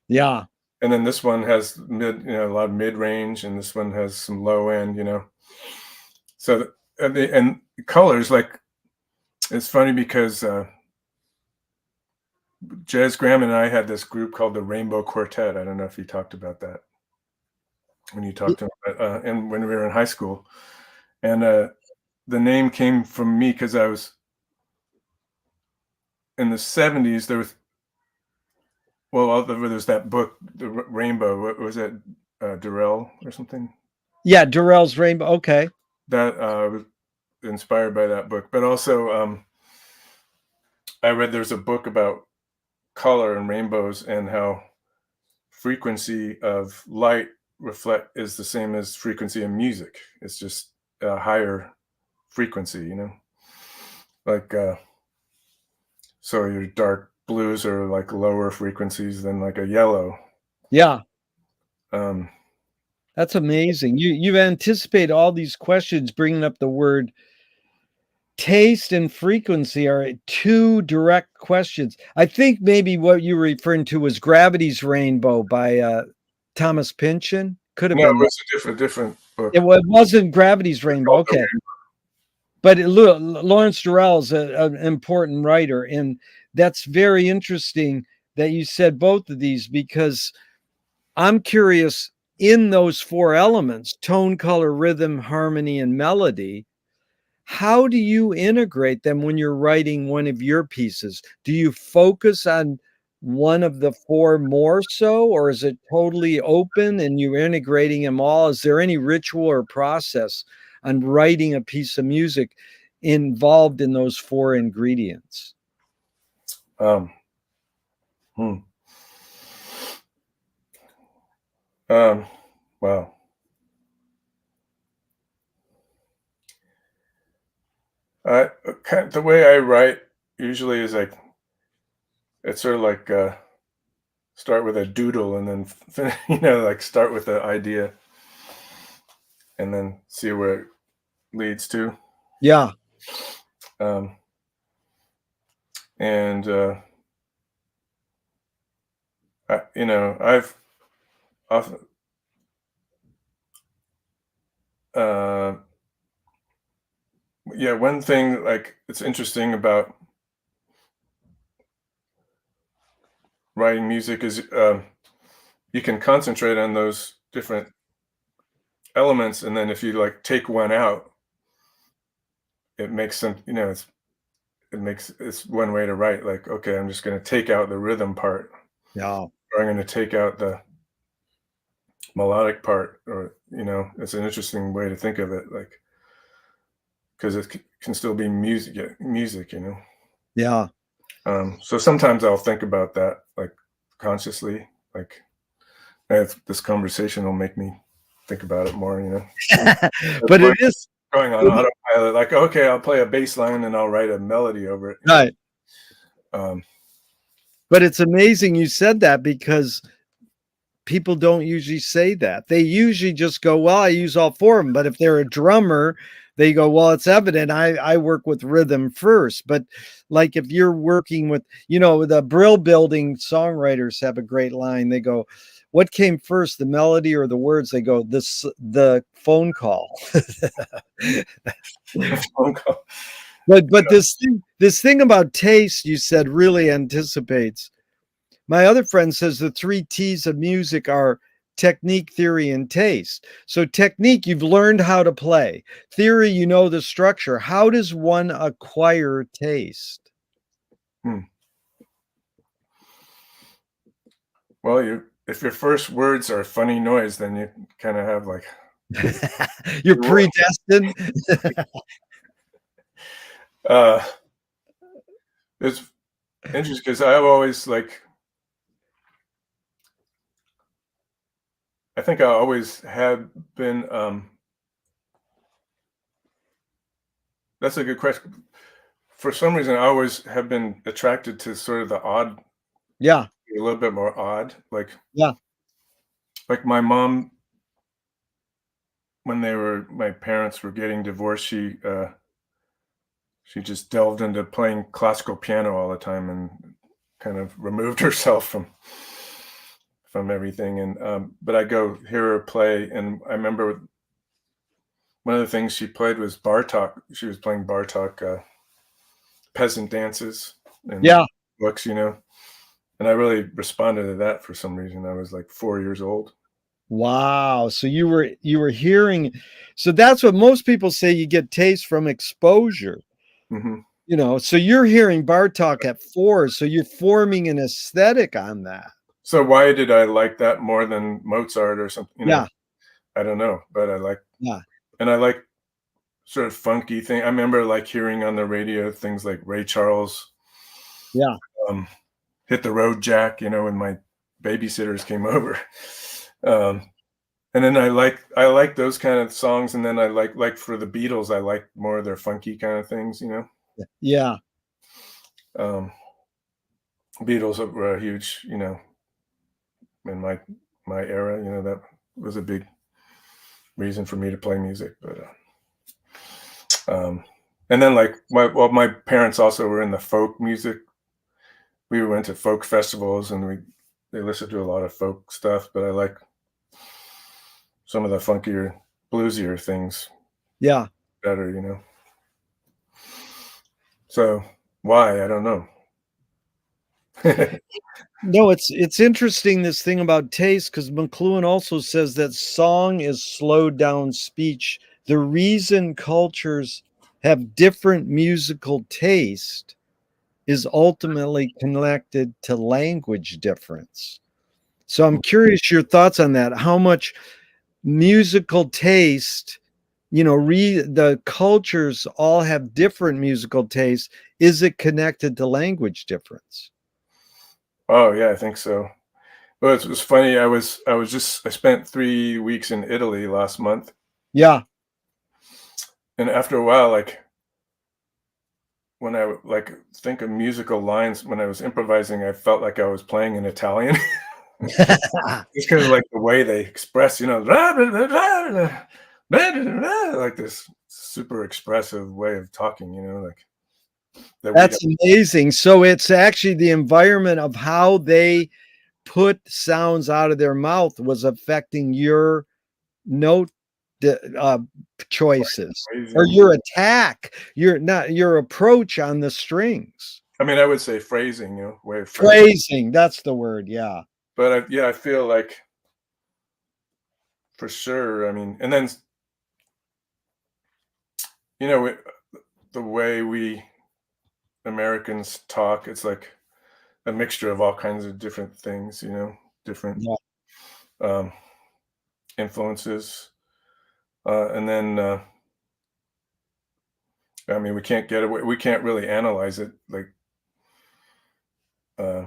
Yeah. and then this one has a lot of mid range, and this one has some low end. So and colors, like, it's funny because Jazz Graham and I had this group called the Rainbow Quartet. I don't know if you talked about that when you talked to him, and when we were in high school, and the name came from me because I was in the '70s. There was there's that book, the Rainbow. What was it, Durrell or something? Yeah, Durrell's Rainbow. Okay. That was inspired by that book, but also I read there's a book about color and rainbows and how frequency of light reflect is the same as frequency of music. It's just a higher frequency, like so your dark blues are like lower frequencies than like a yellow. Yeah. Um, That's amazing. You anticipate all these questions, bringing up the word taste and frequency are two direct questions. I think maybe what you were referring to was Gravity's Rainbow by Thomas Pynchon. Could have no, it been that. was a different It book. wasn't Gravity's Rainbow. Called Okay. But Lawrence Durrell is an important writer. And that's very interesting that you said both of these, because I'm curious, in those four elements, tone, color, rhythm, harmony, and melody, how do you integrate them when you're writing one of your pieces? Do you focus on one of the four more so, or is it totally open and you're integrating them all? Is there any ritual or process on writing a piece of music involved in those four ingredients? Um, hmm. um, wow. The way I write usually is like it's sort of like start with a doodle and then like start with the idea and then see where it leads to. Yeah. Um, and I've often uh, yeah, one thing like it's interesting about writing music is you can concentrate on those different elements, and then if you like take one out, it makes them it's one way to write, like, okay, I'm just going to take out the rhythm part, Yeah. or I'm going to take out the melodic part, or it's an interesting way to think of it, like, because it can still be music. Yeah. So sometimes I'll think about that, like, consciously, like, this conversation will make me think about it more. But it is Going on autopilot, like, okay, I'll play a bass line and I'll write a melody over it. right. Um, But it's amazing you said that, because people don't usually say that. They usually just go, well, I use all four of them. But if they're a drummer, they go, well, it's evident I work with rhythm first. But like if you're working with, the Brill Building songwriters have a great line. They go, what came first, the melody or the words? They go, the phone call. phone call. But this thing about taste, you said, really anticipates. My other friend says the three T's of music are technique, theory, and taste. So technique, you've learned how to play. Theory, you know the structure. How does one acquire taste? Hmm. Well, if your first words are funny noise, then you kind of have like You're predestined. uh, it's interesting because I've always like I think I always have been. That's a good question. For some reason, I always have been attracted to sort of the odd, Yeah. a little bit more odd. Yeah. Like my mom, when my parents were getting divorced, she just delved into playing classical piano all the time and kind of removed herself from from everything. And but I go hear her play, and I remember one of the things she played was Bartok. She was playing Bartok peasant dances and Yeah. books, and I really responded to that for some reason. I was like 4 years old. Wow. So you were hearing, so that's what most people say, you get taste from exposure. Hmm. So you're hearing Bartok at 4, so you're forming an aesthetic on that. So why did I like that more than Mozart or something? Yeah, I don't know, but yeah, I like sort of funky thing. I remember like hearing on the radio things like Ray Charles, yeah, um, "Hit the Road Jack," when my babysitters came over. Um, and then I like those kind of songs, and then I like for the Beatles, I like more of their funky kind of things. yeah, Um, Beatles were a huge, in my era, that was a big reason for me to play music. But and then like my parents also were in the folk music. We went to folk festivals, and they listened to a lot of folk stuff, but I like some of the funkier, bluesier things yeah. better. So why? I don't know. No, it's interesting, this thing about taste, because McLuhan also says that song is slowed down speech. The reason cultures have different musical taste is ultimately connected to language difference. So I'm curious your thoughts on that. How much musical taste, the cultures all have different musical tastes. Is it connected to language difference? Oh yeah, I think so. Well, it was funny. I spent 3 weeks in Italy last month, Yeah. and after a while, like when I would like think of musical lines when I was improvising, I felt like I was playing in Italian. It's kind of like the way they express, like this super expressive way of talking, like that we don't. That's amazing. So it's actually the environment of how they put sounds out of their mouth was affecting your note d choices, or Phrasing. your attack, your approach on the strings. I mean, I would say phrasing, way of phrasing. Phrasing, that's the word, yeah. But yeah, I feel like for sure. I mean, and then you know it, the way we Americans talk, it's like a mixture of all kinds of different things, different Yeah, um, influences, and then I mean, we can't get away. We can't really analyze it, like uh,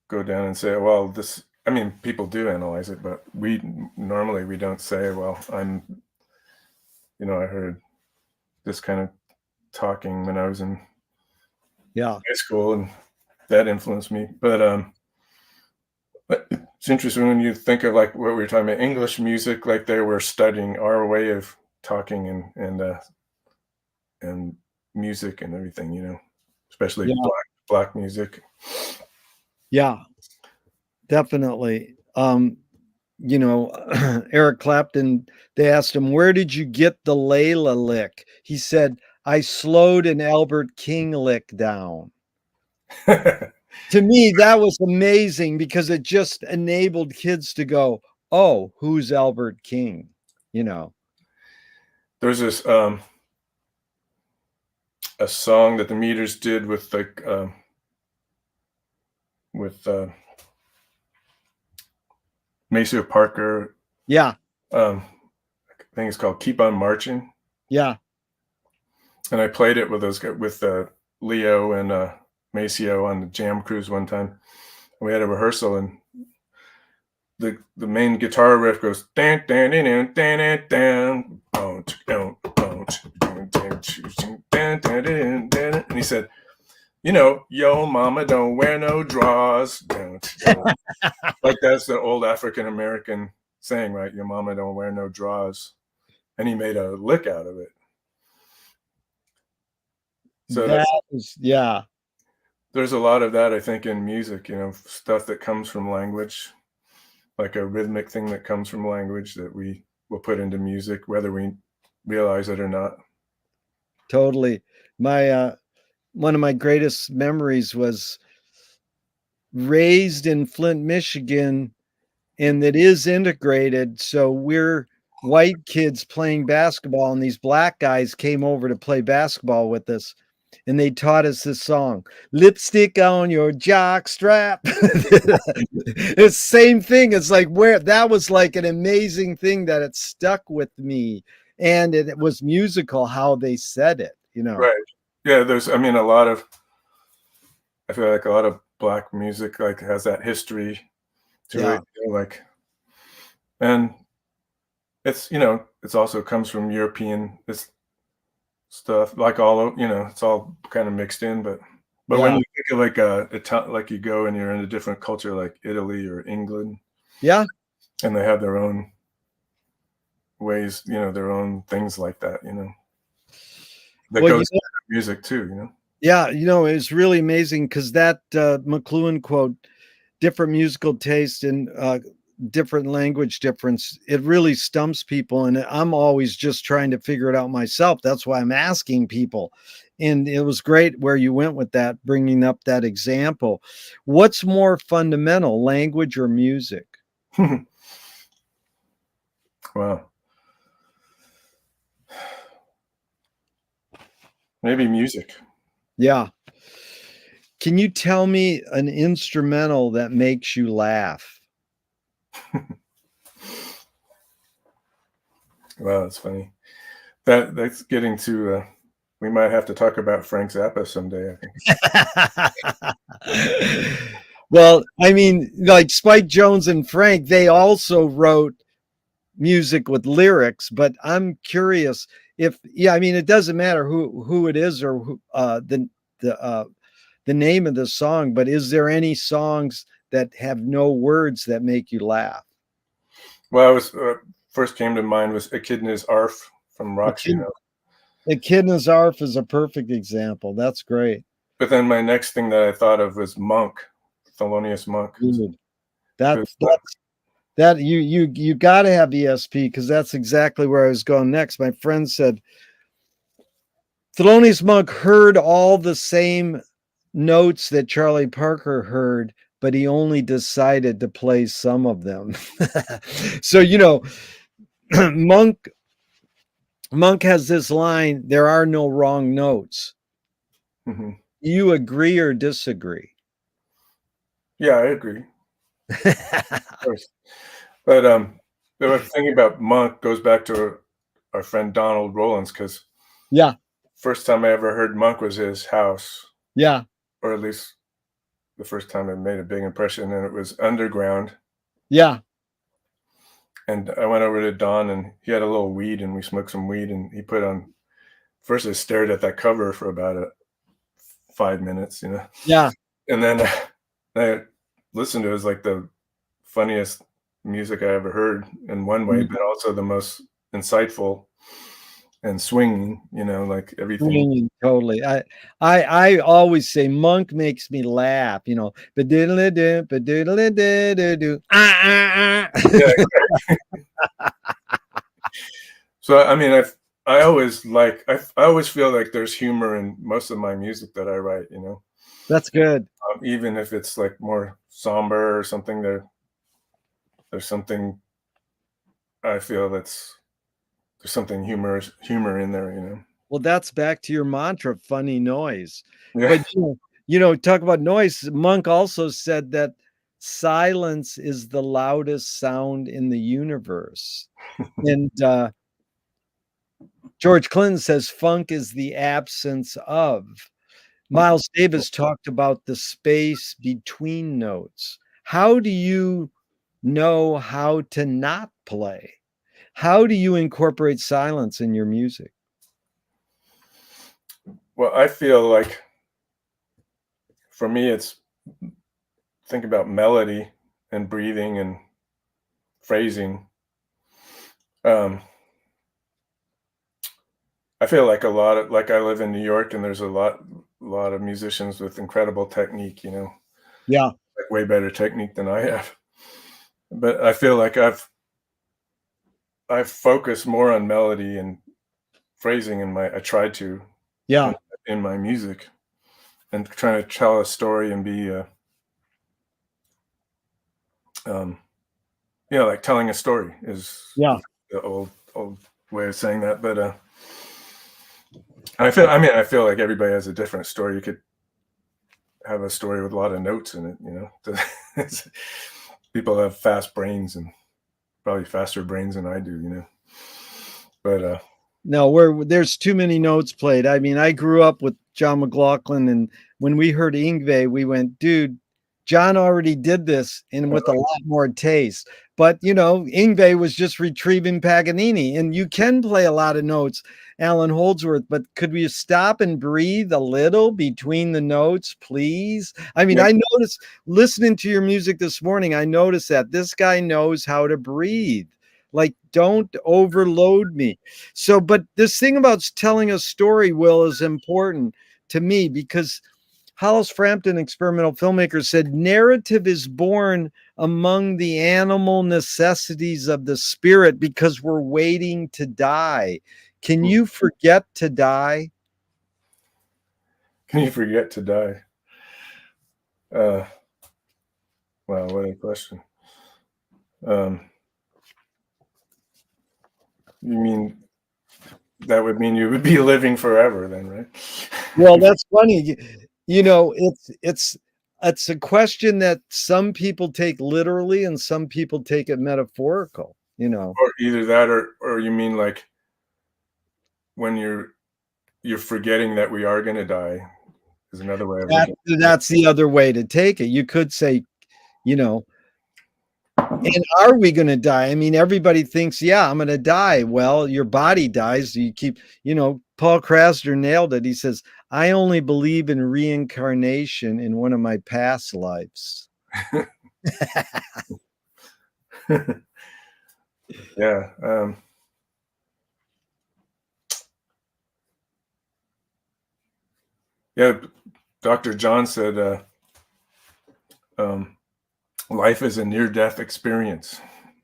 go down and say, well, this. I mean, people do analyze it, but we normally we don't say, well, I heard this kind of talking when I was in yeah, high school, and that influenced me. But it's interesting when you think of like what we were talking about English music, like they were studying our way of talking and music and everything, especially yeah, black music. yeah, definitely. Eric Clapton, they asked him, "Where did you get the Layla lick?" He said, "I slowed an Albert King lick down." To me, that was amazing because it just enabled kids to go, "Oh, who's Albert King?" You know? There's this a song that the Meters did with like with Maceo Parker. Yeah, I think it's called "Keep on Marching," yeah, and I played it with those with Leo and Maceo on the Jam Cruise one time. We had a rehearsal, and the main guitar riff goes dan dan dan dan dan dan, and he said, "Yo, mama don't wear no drawers." Like that's the old African American saying, right? Your mama don't wear no drawers, and he made a lick out of it. So that that's was, yeah, there's a lot of that, I think, in music, you know, stuff that comes from language, like a rhythmic thing that comes from language that we will put into music, whether we realize it or not. Totally. My, one of my greatest memories was raised in Flint, Michigan, and it is integrated. So we're white kids playing basketball, and these black guys came over to play basketball with us, and they taught us this song, "Lipstick on Your Jock Strap." It's same thing. It's like where that was like an amazing thing that it stuck with me, and it was musical how they said it. You know. Right. Yeah, there's I mean, a lot of I feel like a lot of black music, like, has that history to Yeah. it, you know, like and it's, you know, it's also comes from European this stuff, like, you know, it's all kinda mixed in, but when Yeah. you think of, like, like, you go and you're in a different culture like Italy or England, Yeah. and they have their own ways, you know, their own things like that, you know, that Well, you goes into music too, you know? Yeah, it's really amazing because that, McLuhan quote, "Different musical taste and, different language difference," it really stumps people, and I'm always just trying to figure it out myself. That's why I'm asking people, and it was great where you went with that, bringing up that example. What's more fundamental, language or music? Wow. Maybe music. Yeah. Can you tell me an instrumental that makes you laugh? Wow, that's funny. That's getting to, we might have to talk about Frank Zappa someday, I think. Well, I mean, like Spike Jones and Frank, they also wrote music with lyrics, but I'm curious if yeah, I mean, it doesn't matter who it is or who the name of the song, but is there any songs that have no words that make you laugh? Well, I was, first came to mind was A Kid in His Arf from The Roxy, you Kid know? the Kid in His Arf is a perfect example. That's great. But then my next thing that I thought of was Monk, Thelonious Monk, Dude, 'cause, that you gotta have ESP because that's exactly where I was going next. My friend said Thelonious Monk heard all the same notes that Charlie Parker heard, but he only decided to play some of them. So, Monk Monk has this line, there are no wrong notes. mhm. You agree or disagree? Yeah, I agree, of course. But, the thing about Monk goes back to our friend Donald Rollins, because Yeah, first time I ever heard Monk was his house, yeah, or at least the first time it made a big impression, and it was underground. yeah, And I went over to Don, and he had a little weed, and we smoked some weed, and he put on first I stared at that cover for about, 5 minutes, you know? yeah. And then I listened to it. It was like the funniest music I ever heard in one way, but also the most insightful and swinging, you know, like everything. Swinging, totally. I always say Monk makes me laugh, ba-diddle-a-doo, ba-doodle-a-doo-doo-doo, ah, ah, Yeah, ah. so, I mean, I always like I always feel like there's humor in most of my music that I write, you know? That's good. Even if it's, like, more somber or something, there's something I feel there's something humor in there, you know? Well, that's back to your mantra, funny noise. Yeah. But, talk about noise, Monk also said that silence is the loudest sound in the universe. And, George Clinton says funk is the absence of. Miles Davis talked about the space between notes. How do you know how to not play? How do you incorporate silence in your music? Well, I feel like for me, it's think about melody and breathing and phrasing. Um, I feel like a lot of like I live in New York, and there's a lot of musicians with incredible technique, you know, Yeah. like way better technique than I have. But I feel like I've focused more on melody and phrasing in my I tried to in, Yeah. in my music and trying to tell a story and be um you know, like telling a story is Yeah. the old way of saying that. But I feel like everybody has a different story. You could have a story with a lot of notes in it, you know. It's- People have fast brains and probably faster brains than I do, you know. But No, there's too many notes played. I mean, I grew up with John McLaughlin, and when we heard Ingve, we went, dude, John already did this and with a lot more taste. But you know, Ingve was just retrieving Paganini, and you can play a lot of notes, Alan Holdsworth, but could we stop and breathe a little between the notes, please? I mean, yeah, I noticed listening to your music this morning, I noticed that this guy knows how to breathe. Like, don't overload me. So, but this thing about telling a story, Will, is important to me because Hollis Frampton, experimental filmmaker, said narrative is born among the animal necessities of the spirit because we're waiting to die. Can you forget to die? can you forget to die? Uh, wow, what a question. Um, you mean that would mean you would be living forever then, right? Well, that's funny. You know, it's a question that some people take literally and some people take it metaphorical, you know. Or either that, or you mean like when you're forgetting that we are going to die is another way of That looking. that's the other way to take it. You could say, you know, and are we gonna die? I mean, everybody thinks, yeah, I'm gonna die. Well, your body dies. You keep, you know, Paul Krasner nailed it. He says, I only believe in reincarnation in one of my past lives. Yeah. Yeah. Dr. John said, um, life is a near death experience.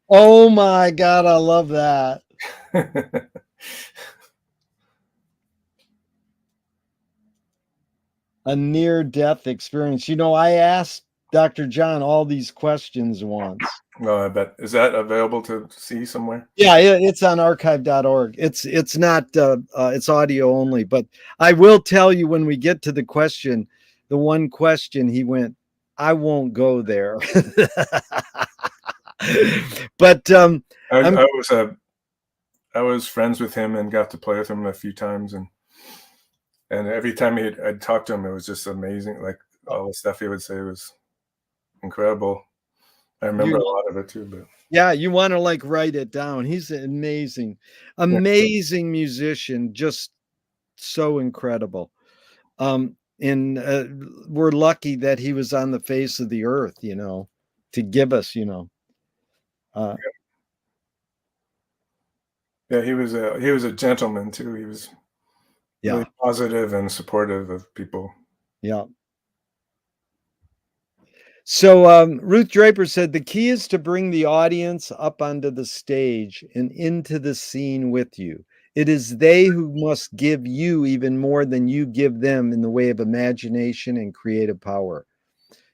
Oh my God, I love that. A near death experience. You know, I asked Dr. John all these questions once. No, I bet. Is that available to see somewhere? Yeah, it's on archive.org. It's not it's audio only, but I will tell you when we get to the question, the one question he went, I won't go there. But I, I'm I was I was friends with him and got to play with him a few times, and every time I'd talk to him, it was just amazing. Like all the stuff he would say was incredible. I remember you a lot of it too, but yeah, you want to like write it down. He's an amazing, yeah, amazing musician, just so incredible. And we're lucky that he was on the face of the earth, you know, to give us, you know, uh, yeah, he was a gentleman too. He was really yeah, positive and supportive of people. yeah. So Ruth Draper said the key is to bring the audience up onto the stage and into the scene with you. It is they who must give you even more than you give them in the way of imagination and creative power.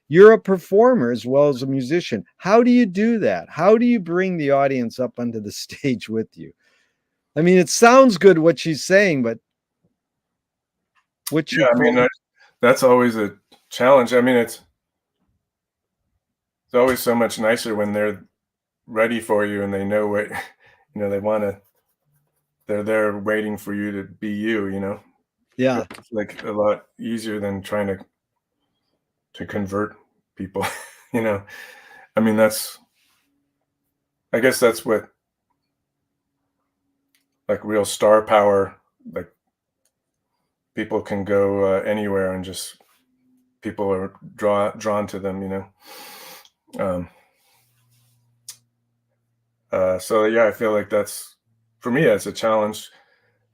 You're a performer as well as a musician. How do you do that? How do you bring the audience up onto the stage with you? I mean, it sounds good what she's saying, but what's your Yeah, I mean that's always a challenge. I mean, it's always so much nicer when they're ready for you and they know what you know they want to. They're there waiting for you to be you. You know, yeah, it's like a lot easier than trying to convert people. You know, I mean I guess that's what like real star power. Like people can go anywhere and just people are drawn to them. You know. Um, so yeah, I feel like that's for me. That's a challenge.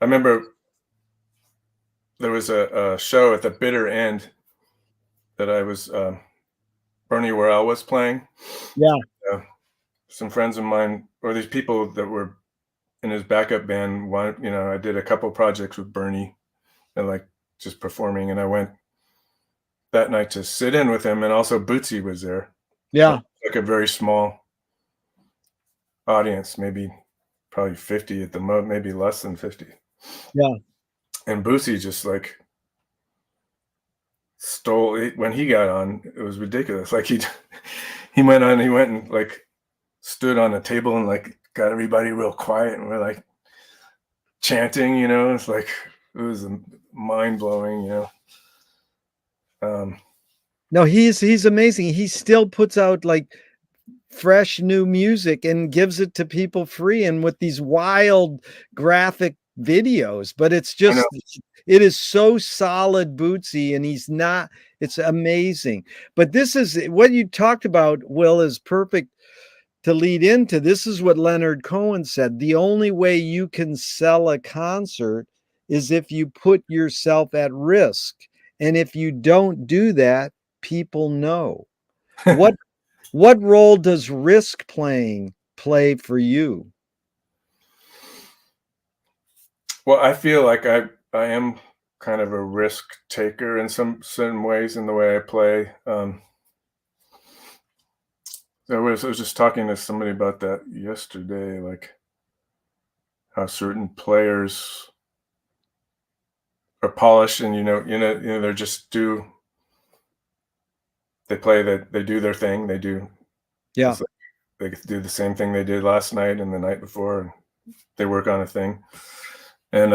I remember there was a show at the bitter end that I was Bernie Worrell was playing. Yeah. Uh, some friends of mine, or these people that were in his backup band, I did a couple projects with Bernie and like just performing, and I went that night to sit in with him, and also Bootsy was there, Yeah. like a very small audience, maybe probably 50 at the most, maybe less than 50. Yeah. And Bootsy just like stole it when he got on. It was ridiculous. Like he went on, he went and like stood on a table and like got everybody real quiet, and we're like chanting, it's like it was mind blowing. Um, No, he's amazing. He still puts out like fresh new music and gives it to people free and with these wild graphic videos, but it's I know. just it is so solid, Bootsy, and he's not it's amazing. But this is what you talked about, Will, is perfect to lead into. This is what Leonard Cohen said. The only way you can sell a concert is if you put yourself at risk. And if you don't do that, people know. What what role does risk playing play for you? Well, I feel like I am kind of a risk taker in some certain ways in the way I play. I was just talking to somebody about that yesterday, like how certain players are polished, and they're just they play that they do their thing. They do Yeah. it's like they do the same thing they did last night and the night before, and they work on a thing. And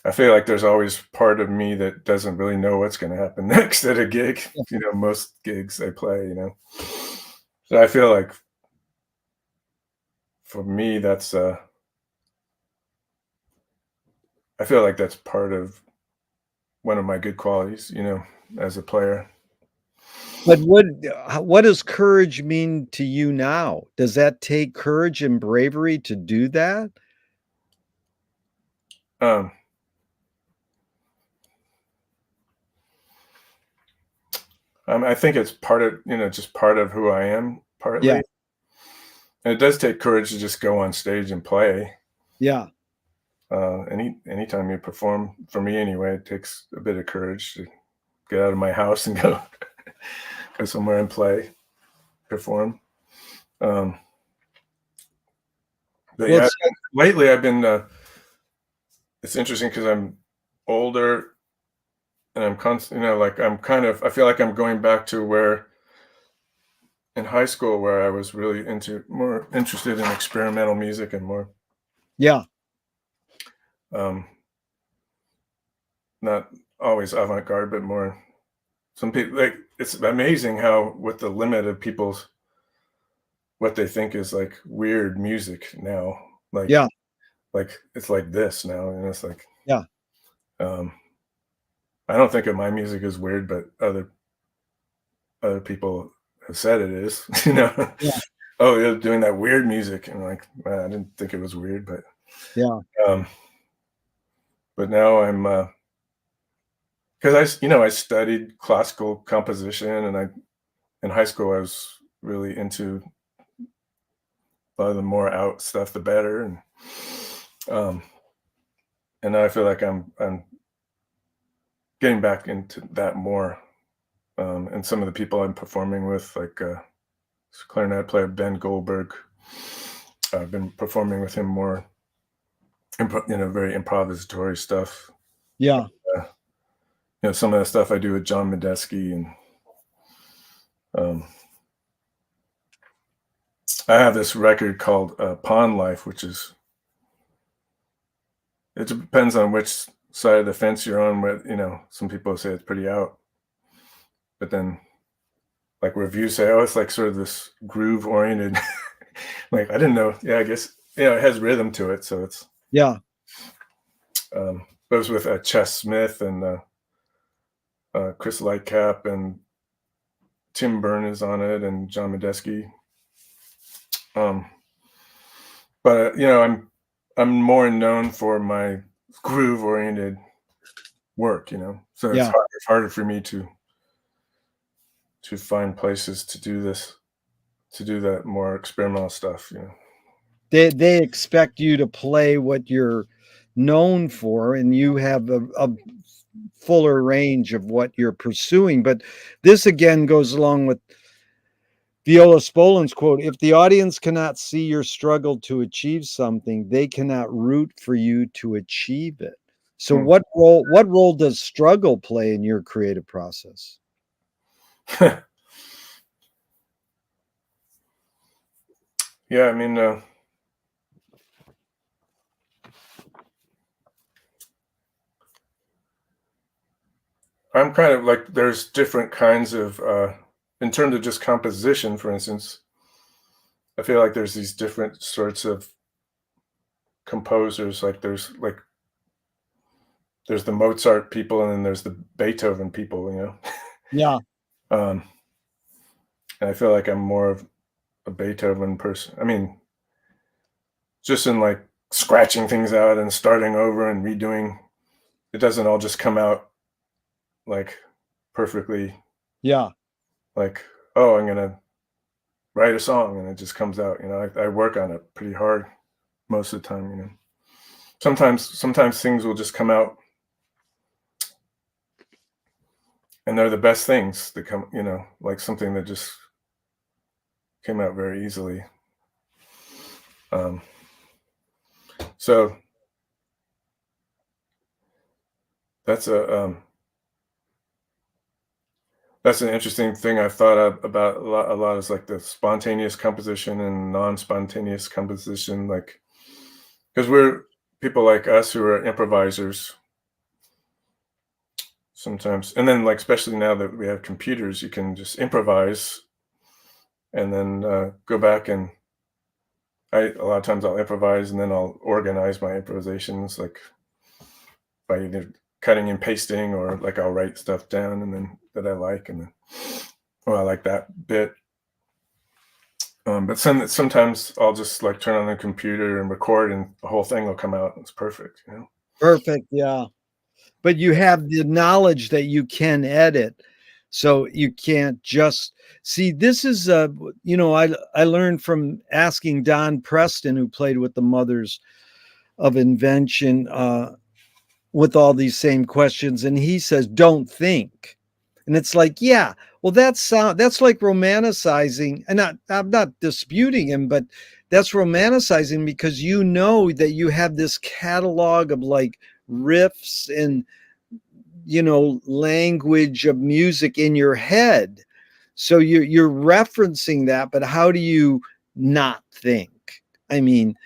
I feel like there's always part of me that doesn't really know what's going to happen next at a gig. Yeah. Most gigs I play. So I feel like for me, I feel like that's part of one of my good qualities, as a player. But what does courage mean to you now? Does that take courage and bravery to do that? Um, I think it's part of, just part of who I am, Yeah. partly. And it does take courage to just go on stage and play. Yeah. Anytime you perform, for me anyway, it takes a bit of courage to get out of my house and go somewhere and play, perform. Um, but Well, yeah, it's lately I've been. It's interesting because I'm older and I'm constant. Like I'm kind of. I feel like I'm going back to where in high school where I was really more interested in experimental music and more. yeah. Um, Not always avant-garde, but more. Some people like it's amazing how with the limit of people's what they think is like weird music now, like Yeah. it's like this now, and it's like Yeah. um, I don't think of my music as weird, but other people have said it is. Yeah. Oh, you're doing that weird music, and like I didn't think it was weird, Yeah. um, but now I'm because I studied classical composition, and I in high school I was really into a lot of the more out stuff, the better, um, and now I feel like I'm getting back into that more. And some of the people I'm performing with, like clarinet player Ben Goldberg, I've been performing with him more, very improvisatory stuff. Yeah. Uh, some of the stuff I do with John Medeski, and um, I have this record called Pond Life, which is it depends on which side of the fence you're on. But some people say it's pretty out, but then like reviews say, oh, it's like sort of this groove oriented. Like I didn't know. Yeah, I guess it has rhythm to it, so it's. Yeah. But it was with Chess Smith and Chris Lightcap and Tim Byrne is on it and John Medeski. Um, but I'm more known for my groove oriented work, you know. So Yeah. it's harder for me to find places to do this, to do that more experimental stuff, you know. They expect you to play what you're known for, and you have a fuller range of what you're pursuing. But this again goes along with Viola Spolin's quote: "If the audience cannot see your struggle to achieve something, they cannot root for you to achieve it." So Hmm. what role does struggle play in your creative process? Yeah, I mean, I'm kind of like there's different kinds of in terms of just composition, for instance, I feel like there's these different sorts of composers. Like there's the Mozart people and then there's the Beethoven people, you know. Yeah, Um, and I feel like I'm more of a Beethoven person. I mean, just in like scratching things out and starting over and redoing. It doesn't all just come out like perfectly. yeah, Like, oh, I'm gonna write a song and it just comes out. You know, I work on it pretty hard most of the time. You know, sometimes things will just come out and they're the best things that come. You know, like something that just came out very easily. Um, so that's that's an interesting thing I've thought of about a lot is like the spontaneous composition and non-spontaneous composition, like because we're people like us who are improvisers sometimes, and then like especially now that we have computers, you can just improvise and then go back and a lot of times I'll improvise and then I'll organize my improvisations like by either cutting and pasting or like I'll write stuff down and then that I like and then oh I like that bit. But sometimes I'll just like turn on the computer and record, and the whole thing will come out. And it's perfect, you know. perfect. Yeah. But you have the knowledge that you can edit. So you can't just see this is I learned from asking Don Preston, who played with the Mothers of Invention, with all these same questions, and he says, "Don't think." And it's like, yeah, well, that's like romanticizing, and I'm not disputing him, but that's romanticizing because you know that you have this catalog of like riffs and language of music in your head. So you're referencing that, but how do you not think? I mean,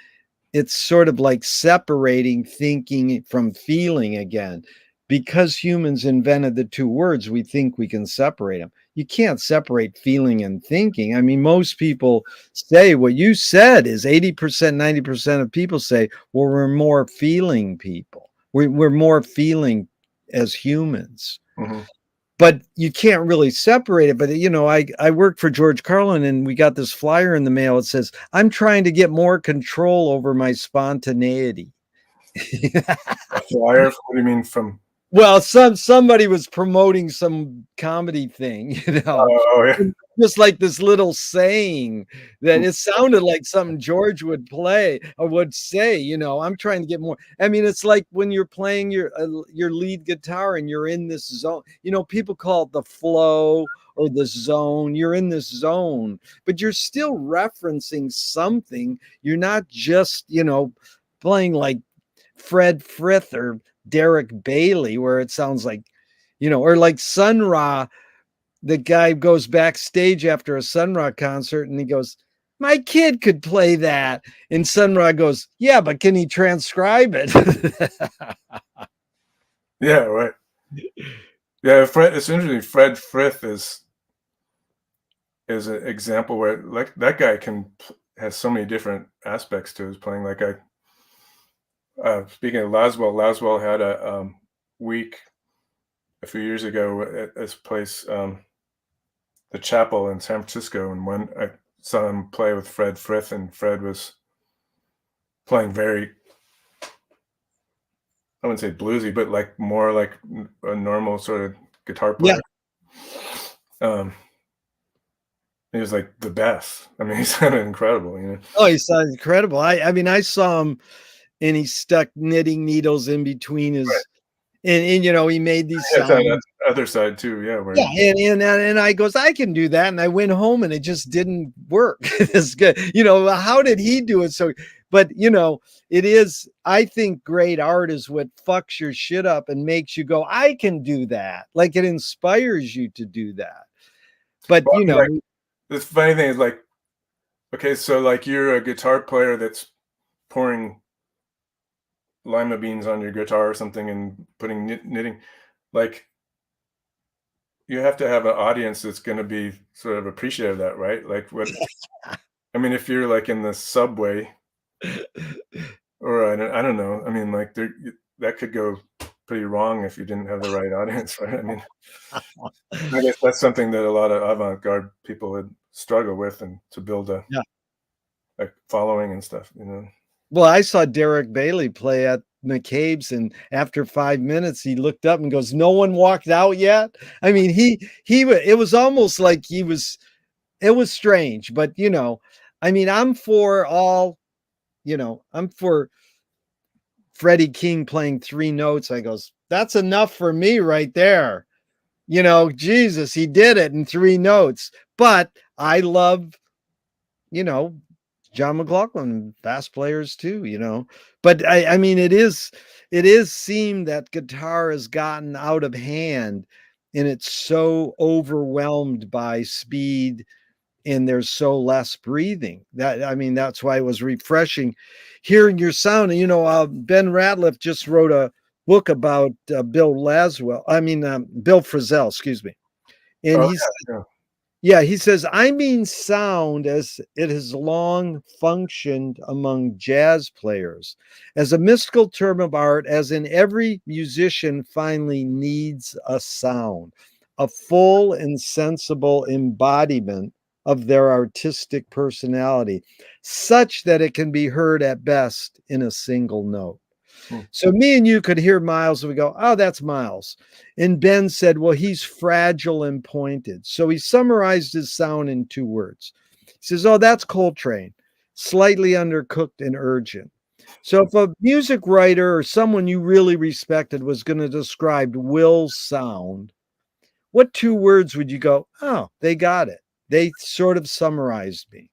it's sort of like separating thinking from feeling again. Because humans invented the two words, we think we can separate them. You can't separate feeling and thinking. I mean, most people say what you said is 80%, 90% of people say, well, we're more feeling people. We're more feeling as humans. Hmm. But you can't really separate it. But I work for George Carlin, and we got this flyer in the mail. It says, "I'm trying to get more control over my spontaneity." A flyer? What do you mean from? Well, somebody was promoting some comedy thing, Oh yeah. and just like this little saying that it sounded like something George would play or would say, "I'm trying to get more." I mean, it's like when you're playing your lead guitar and you're in this zone. People call it the flow or the zone. You're in this zone, but you're still referencing something. You're not just, playing like Fred Frith or Derek Bailey, where it sounds like, or like Sun Ra. The guy goes backstage after a Sun Ra concert and he goes, "My kid could play that." And Sun Ra goes, "Yeah, but can he transcribe it?" Yeah, right. Yeah, Fred. It's interesting. Fred Frith is an example where like that guy has so many different aspects to his playing. Like speaking of Laswell had a week a few years ago at this place, the Chapel in San Francisco, and when I saw him play with Fred Frith, and Fred was playing very I wouldn't say bluesy, but like more like a normal sort of guitar Yeah. player. Um, he was like the best. I mean, he sounded incredible, you know. Oh, he sounds incredible. I mean, I saw him and he stuck knitting needles in between Right. his and you know, he made these He has that sounds. other side too, yeah, where Yeah, and I goes, "I can do that," and I went home and it just didn't work as good. You know, how did he do it so but, you know, it is I think great art is what fucks your shit up and makes you go, "I can do that." Like, it inspires you to do that. But, well, you I mean, know like, the funny thing is, like, okay, so, like, you're a guitar player that's pouring lima beans on your guitar or something and putting knitting, like, you have to have an audience that's gonna be sort of appreciative of that, right? Like, what I mean, if you're, like, in the subway or I don't know, I mean, like, that could go pretty wrong if you didn't have the right audience, right? I mean, I guess that's something that a lot of avant-garde people would struggle with and to build a Yeah. following and stuff, you know? Well, I saw Derek Bailey play at McCabe's, and after 5 minutes, he looked up and goes, "No one walked out yet?" I mean, it was almost like he was it was strange, but, you know, I mean, I'm for Freddie King playing 3 notes. I goes, "That's enough for me right there." You know, Jesus, he did it in 3 notes. But I love, you know, John McLaughlin, bass players too, you know. But I mean, it is seemed that guitar has gotten out of hand and it's so overwhelmed by speed and there's so less breathing. That I mean, that's why it was refreshing hearing your sound. And you know, Ben Ratliff just wrote a book about Bill Frisell, excuse me. And Oh, he's yeah, yeah, he says, I mean sound as it has long functioned among jazz players as a mystical term of art, as in every musician finally needs a sound, a full and sensible embodiment of their artistic personality, such that it can be heard at best in a single note. yeah. So me and you could hear Miles and we go, oh, that's Miles. And Ben said, well, he's fragile and pointed. So he summarized his sound in 2 words. He says, oh, that's Coltrane, slightly undercooked and urgent. So if a music writer or someone you really respected was going to describe Will's sound, what 2 words would you go, oh, they got it. They sort of summarized me.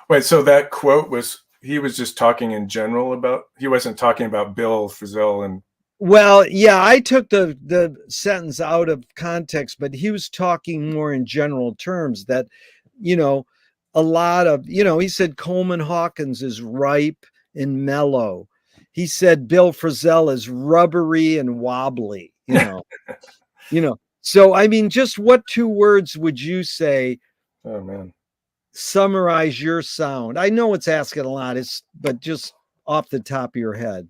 Wait, so that quote he was just talking in general about he wasn't talking about Bill Frisell and Well, yeah, I took the sentence out of context, but he was talking more in general terms that, you know, a lot of, you know, he said Coleman Hawkins is ripe and mellow. He said Bill Frisell is rubbery and wobbly, you know. You know. So I mean, just what 2 words would you say oh, man. summarize your sound? I know it's asking a lot, but just off the top of your head.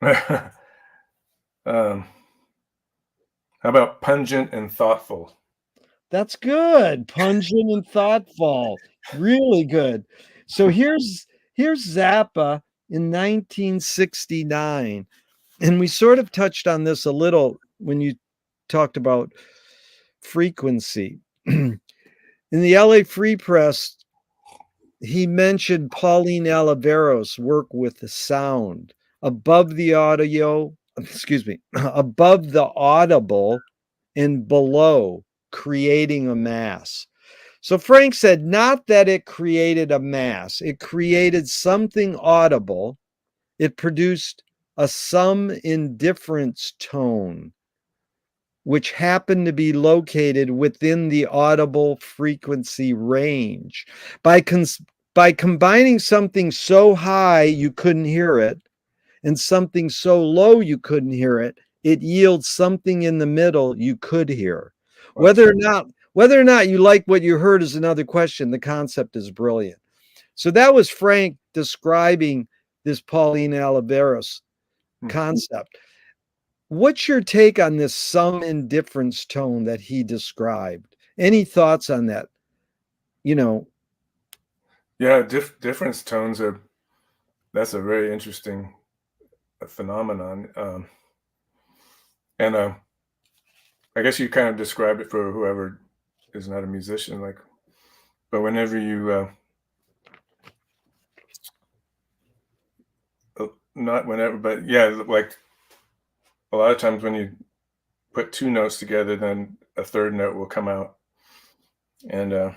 How about pungent and thoughtful? That's good. Pungent and thoughtful. Really good. So here's Zappa in 1969. And we sort of touched on this a little when you talked about frequency. In the LA Free Press, he mentioned Pauline Oliveros' work with the sound above the audio, excuse me, above the audible and below, creating a mass. So Frank said, not that it created a mass, it created something audible. It produced a some indifference tone, which happened to be located within the audible frequency range. By, by combining something so high you couldn't hear it and something so low you couldn't hear it, it yields something in the middle you could hear. Wow. Whether or not you like what you heard is another question. The concept is brilliant. So that was Frank describing this Pauline Oliveros Hmm. concept. What's your take on this some indifference tone that he described? Any thoughts on that? You know, Yeah, difference tones are that's a very interesting phenomenon. And I guess you kind of describe it for whoever is not a musician, like, but whenever you, not whenever, but yeah, like a lot of times when you put two notes together, then a third note will come out. And,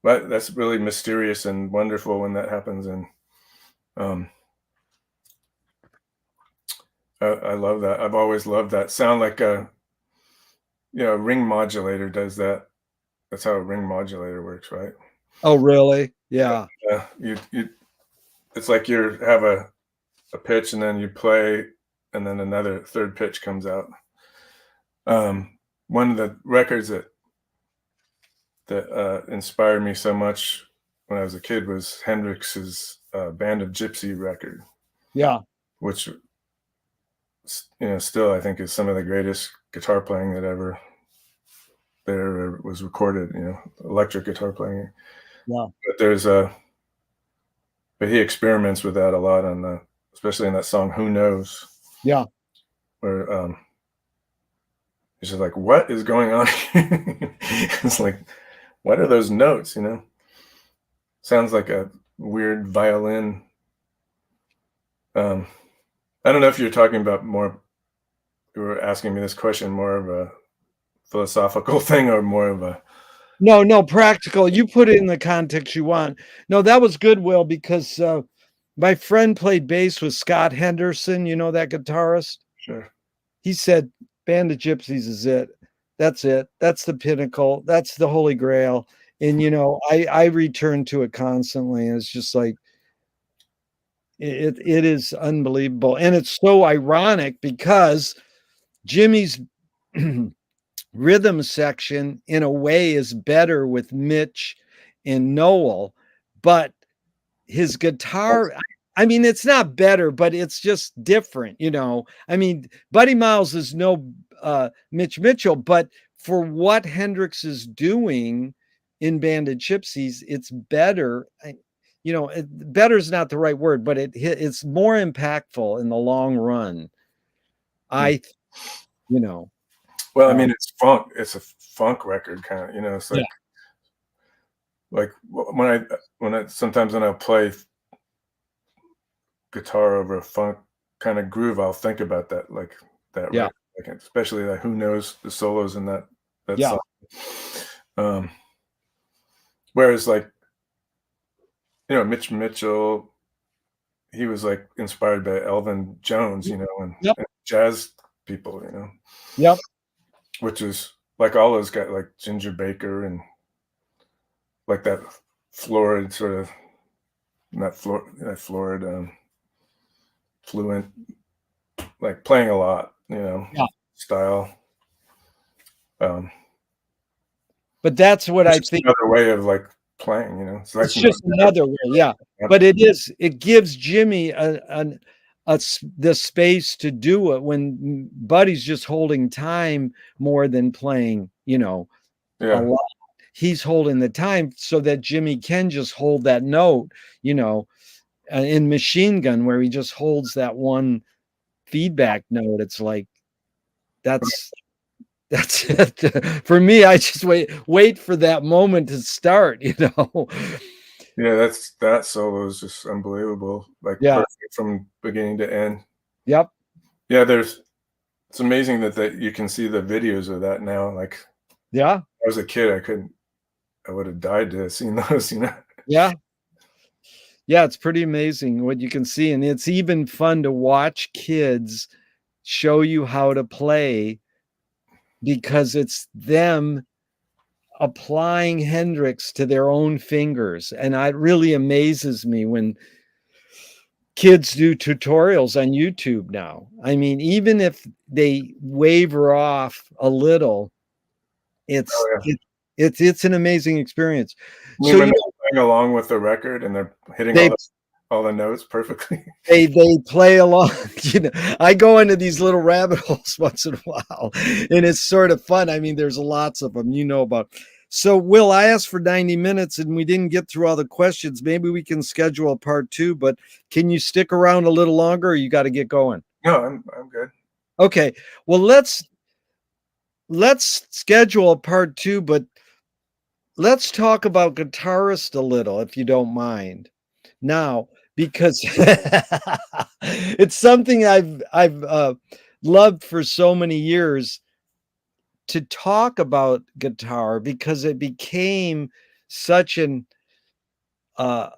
but that's really mysterious and wonderful when that happens. And um, I love that. I've always loved that sound, like a, you know, ring modulator does that. That's how a ring modulator works, right? Oh, really? Yeah. You it's like you have a pitch and then you play and then another third pitch comes out. One of the records that inspired me so much when I was a kid was Hendrix's Band of Gypsy record, Yeah. which, you know, still I think is some of the greatest guitar playing that ever there was recorded, you know, electric guitar playing. Yeah. But but he experiments with that a lot on the, especially in that song "Who Knows," Yeah. where it's just like, what is going on here? It's like, what are those notes? You know, sounds like a weird violin. I don't know if you're talking about more. You were asking me this question more of a philosophical thing or more of a. No, practical. You put it in the context you want. No, that was good, Will, because my friend played bass with Scott Henderson. You know that guitarist? Sure. He said, Band of Gypsies is it. That's it. That's the pinnacle. That's the holy grail. And, you know, I return to it constantly. And it's just like, it is unbelievable. And it's so ironic because Jimmy's rhythm section in a way is better with Mitch and Noel, but his guitar, I mean, it's not better, but it's just different, you know. I mean, Buddy Miles is no Mitch Mitchell, but for what Hendrix is doing in Band of Gypsies, it's better. You know, better is not the right word, but it's more impactful in the long run. You know. Well, I mean, it's funk. It's a funk record, kind of. You know, it's like, yeah. like when I sometimes when I play guitar over a funk kind of groove, I'll think about that, like that Yeah. record, like, especially that "Who Knows" the solos in that Yeah. song. Whereas, like, you know, Mitch Mitchell, he was like inspired by Elvin Jones, you know, and jazz people, you know. Yep. Which is like all those guys, like Ginger Baker and like that florid sort of, not that florid, fluent, like playing a lot, you know, style. But that's what I think. Another way of like playing, you know. It's just another way, yeah. But it gives Jimmy the space to do it when Buddy's just holding time more than playing, you know, a lot. He's holding the time so that Jimmy can just hold that note, you know, in Machine Gun where he just holds that one feedback note. It's like that's it. For me, I just wait for that moment to start, you know. Yeah, that solo is just unbelievable. Like, perfect from beginning to end. Yep. Yeah, it's amazing that you can see the videos of that now. Like, yeah, I was a kid, I would have died to have seen those, you know. Yeah. Yeah, it's pretty amazing what you can see. And it's even fun to watch kids show you how to play because it's them applying Hendrix to their own fingers. And it really amazes me when kids do tutorials on YouTube now. I mean, even if they waver off a little, it's an amazing experience. So when they're playing along with the record and they're hitting all the notes perfectly. They play along. You know, I go into these little rabbit holes once in a while, and it's sort of fun. I mean, there's lots of them, you know, about So, Will, I asked for 90 minutes and we didn't get through all the questions. Maybe we can schedule a part 2, but can you stick around a little longer or you got to get going? No, I'm good. Okay. Well, let's schedule a part 2, but let's talk about guitarist a little, if you don't mind. Now, because it's something I've loved for so many years to talk about guitar because it became such an a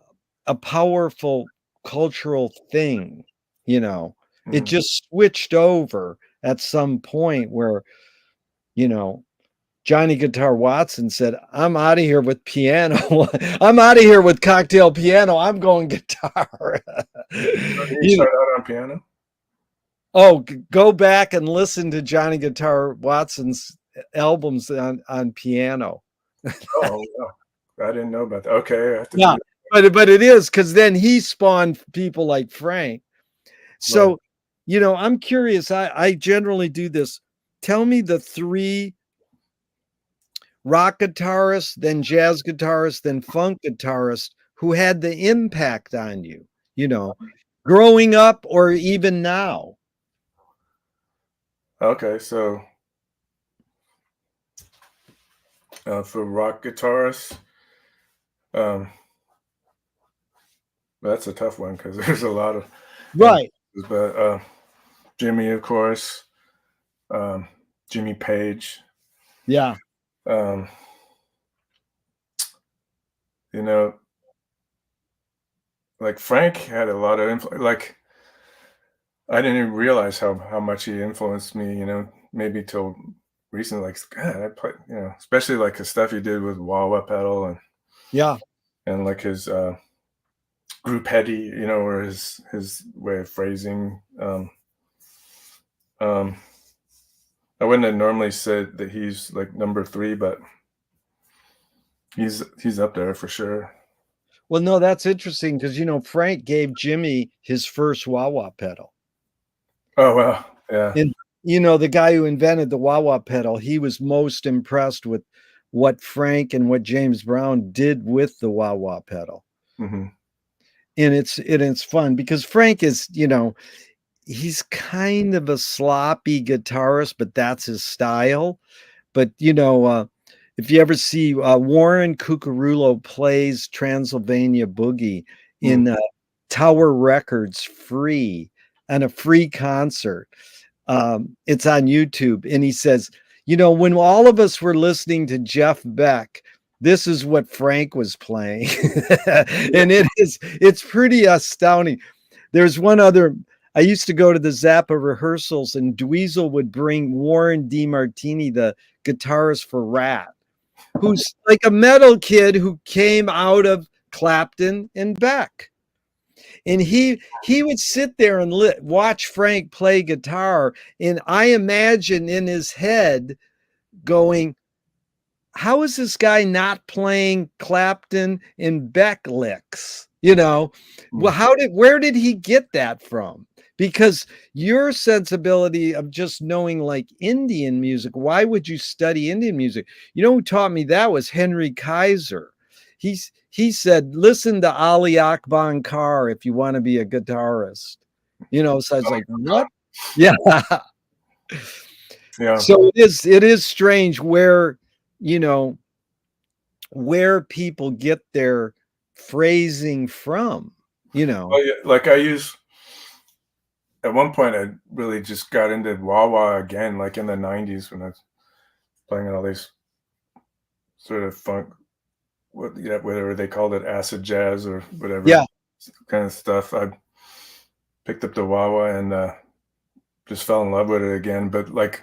powerful cultural thing, you know. It Mhm. just switched over at some point where, you know, Johnny Guitar Watson said, "I'm out of here with piano. I'm out of here with cocktail piano. I'm going guitar." Did you You start out on piano? Oh, go back and listen to Johnny Guitar Watson's albums on piano. Oh, wow. I didn't know about that. Okay, I have to do Yeah, that. but it is because then he spawned people like Frank. Right. So, I'm curious. I generally do this. Tell me the 3 rock guitarists, then jazz guitarists, then funk guitarists who had the impact on you, growing up or even now. Okay, so for rock guitarists, um, that's a tough one because there's a lot of Right. influences, but Jimmy, of course, um, Jimmy Page, Yeah. um, you know, like Frank had a lot of influence. Like I didn't even realize how much he influenced me. Maybe till recently. Like God, I play. Especially like the stuff he did with wah wah pedal Yeah. and like his group heady. Or his way of phrasing. Um, I wouldn't have normally said that he's like number 3, but he's up there for sure. Well, no, that's interesting because Frank gave Jimmy his first wah-wah pedal. Oh wow, yeah. And the guy who invented the wah-wah pedal, he was most impressed with what Frank and what James Brown did with the wah-wah pedal. Hmm. And it's fun because Frank is, he's kind of a sloppy guitarist, but that's his style. But if you ever see Warren Cucurullo plays Transylvania Boogie in Tower Records free on a free concert, it's on YouTube, and he says, when all of us were listening to Jeff Beck, this is what Frank was playing. And it's pretty astounding. There's one other. I used to go to the Zappa rehearsals, and Dweezil would bring Warren DeMartini, the guitarist for Rat, who's like a metal kid who came out of Clapton and Beck. And he would sit there and watch Frank play guitar, and I imagine in his head going, how is this guy not playing Clapton and Beck licks? Well, where did he get that from? Because your sensibility of just knowing like Indian music, why would you study Indian music? Who taught me that was Henry Kaiser. He said, listen to Ali Akbar Khan if you want to be a guitarist. So I was like, what? Yeah. Yeah. So it is strange where, where people get their phrasing from, Well, yeah, like I use at one point I really just got into wah wah again, like in the 90s when I was playing all these sort of funk, whatever they called it, acid jazz or whatever Yeah. kind of stuff. I picked up the wah wah and just fell in love with it again. But like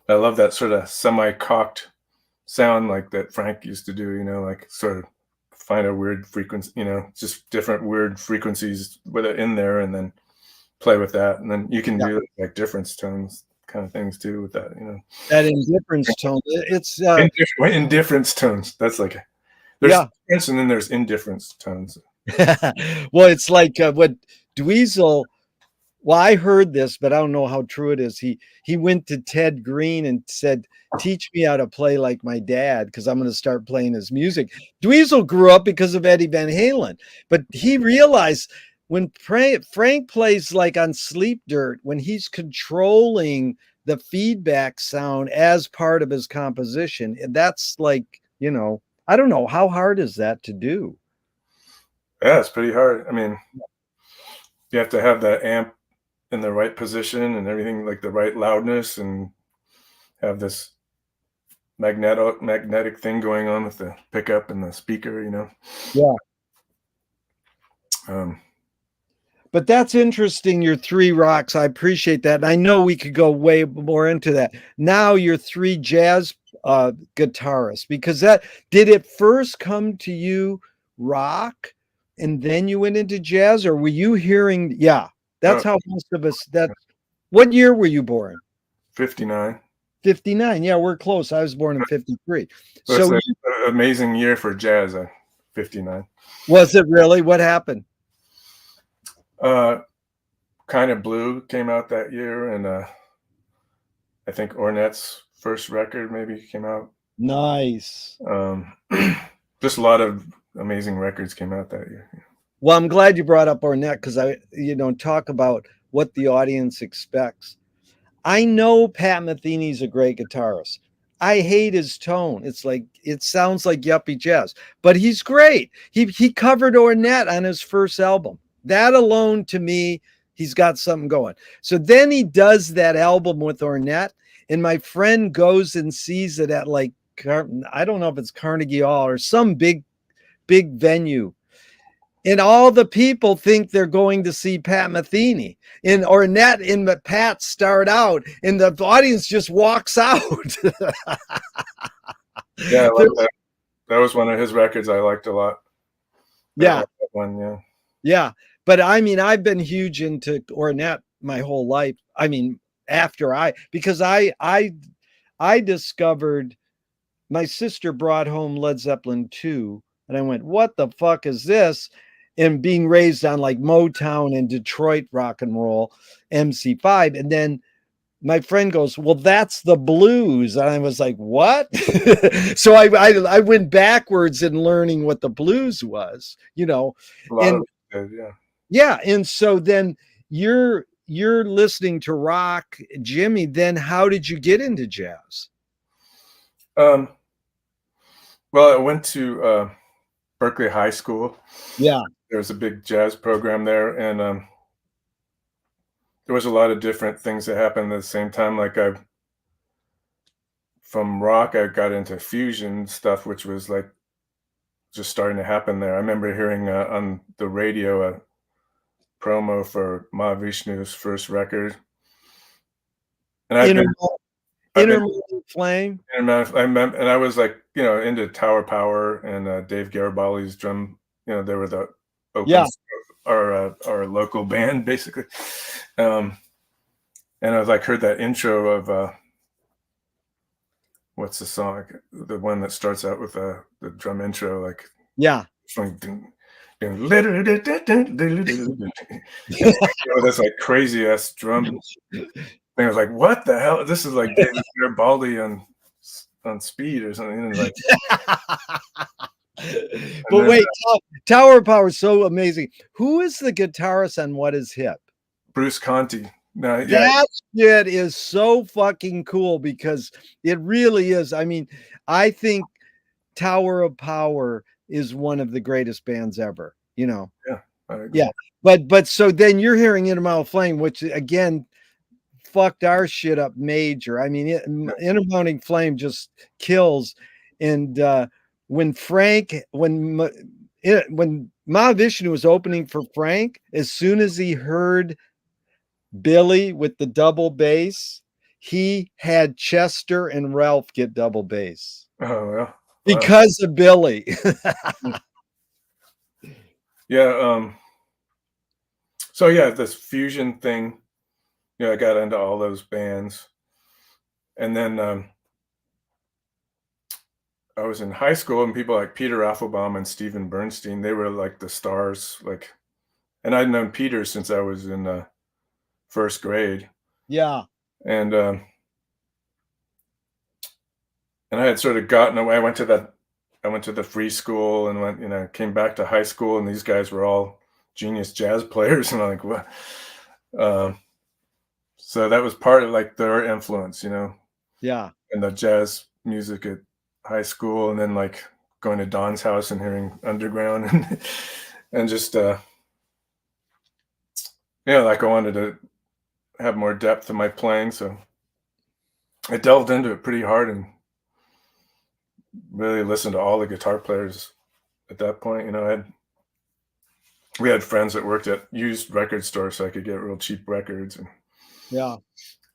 I love that sort of semi-cocked sound like that Frank used to do, like sort of find a weird frequency, just different weird frequencies with it in there and then play with that. And then you can Yeah. do like difference tones kind of things too with that, That indifference tone. It's indifference tones. That's like there's difference and then there's indifference tones. Well, it's like what Dweezil Well, I heard this, but I don't know how true it is. He went to Ted Green and said, "Teach me how to play like my dad, because I'm going to start playing his music." Dweezil grew up because of Eddie Van Halen, but he realized when Frank plays like on Sleep Dirt, when he's controlling the feedback sound as part of his composition, that's like, I don't know, how hard is that to do? Yeah, it's pretty hard. I mean, you have to have that amp in the right position and everything, like the right loudness, and have this magnetic thing going on with the pickup and the speaker, Yeah. Um, But that's interesting, your three rocks. I appreciate that. And I know we could go way more into that. Now you're three jazz guitarists, because that did it first come to you rock and then you went into jazz, or were you hearing? Yeah, that's oh, how most of us that. What year were you born? 59. 59. Yeah, we're close. I was born in 53. So it's So an amazing year for jazz. 59. was it really? What happened? Kind of Blue came out that year, and I think Ornette's first record maybe came out. Nice. Just a lot of amazing records came out that year. Well, I'm glad you brought up Ornette, because talk about what the audience expects. I know Pat Metheny's a great guitarist. I hate his tone. It's like, it sounds like yuppie jazz, but he's great. He covered Ornette on his first album. That alone, to me, he's got something going. So then he does that album with Ornette, and my friend goes and sees it at, like, I don't know if it's Carnegie Hall or some big venue. And all the people think they're going to see Pat Metheny. And Ornette and Pat start out, and the audience just walks out. Yeah, I like that. That was one of his records I liked a lot. Yeah. That one, yeah. Yeah. But I mean, I've been huge into Ornette my whole life. I mean, because I discovered, my sister brought home Led Zeppelin 2, and I went, "What the fuck is this?" And being raised on like Motown and Detroit rock and roll, MC5. And then my friend goes, "Well, that's the blues." And I was like, "What?" So I went backwards in learning what the blues was, A lot and of it, yeah. yeah. And so then you're listening to rock, Jimmy. Then how did you get into jazz? Well, I went to Berkeley High School. Yeah. There was a big jazz program there, and there was a lot of different things that happened at the same time. Like, from rock, I got into fusion stuff, which was like just starting to happen there. I remember hearing on the radio a promo for Mahavishnu's first record, and Intermittent Flame. and I was like, into Tower Power and Dave Garibaldi's drum. They were the Yeah. our local band basically. And I was like, heard that intro of what's the song? The one that starts out with the drum intro, like, Yeah. This like crazy ass drum thing. I was like, what the hell? This is like David Garibaldi on speed or something. And like, but wait, Tower Power is so amazing. Who is the guitarist on What Is Hip? Bruce Conti. No, yeah. That shit is so fucking cool, because it really is. I mean, I think Tower of Power is one of the greatest bands ever, Yeah. Yeah. But so then you're hearing Intermountain Flame, which again fucked our shit up major. I mean, Intermounting Flame just kills. And when Mahavishnu was opening for Frank, as soon as he heard Billy with the double bass, he had Chester and Ralph get double bass. Oh, yeah. Wow. Because of Billy. Yeah. So yeah, this fusion thing, I got into all those bands. And then I was in high school, and people like Peter Affelbaum and Steven Bernstein, they were like the stars. Like, and I'd known Peter since I was in first grade, Yeah. and I had sort of gotten away. I went to the free school and came back to high school, and these guys were all genius jazz players, and I'm like, what? Um, so that was part of like their influence, Yeah. and the jazz music at high school, and then like going to Don's house and hearing underground, and just like I wanted to have more depth in my playing, so I delved into it pretty hard and really listened to all the guitar players at that point. We had friends that worked at used record stores, so I could get real cheap records, and Yeah.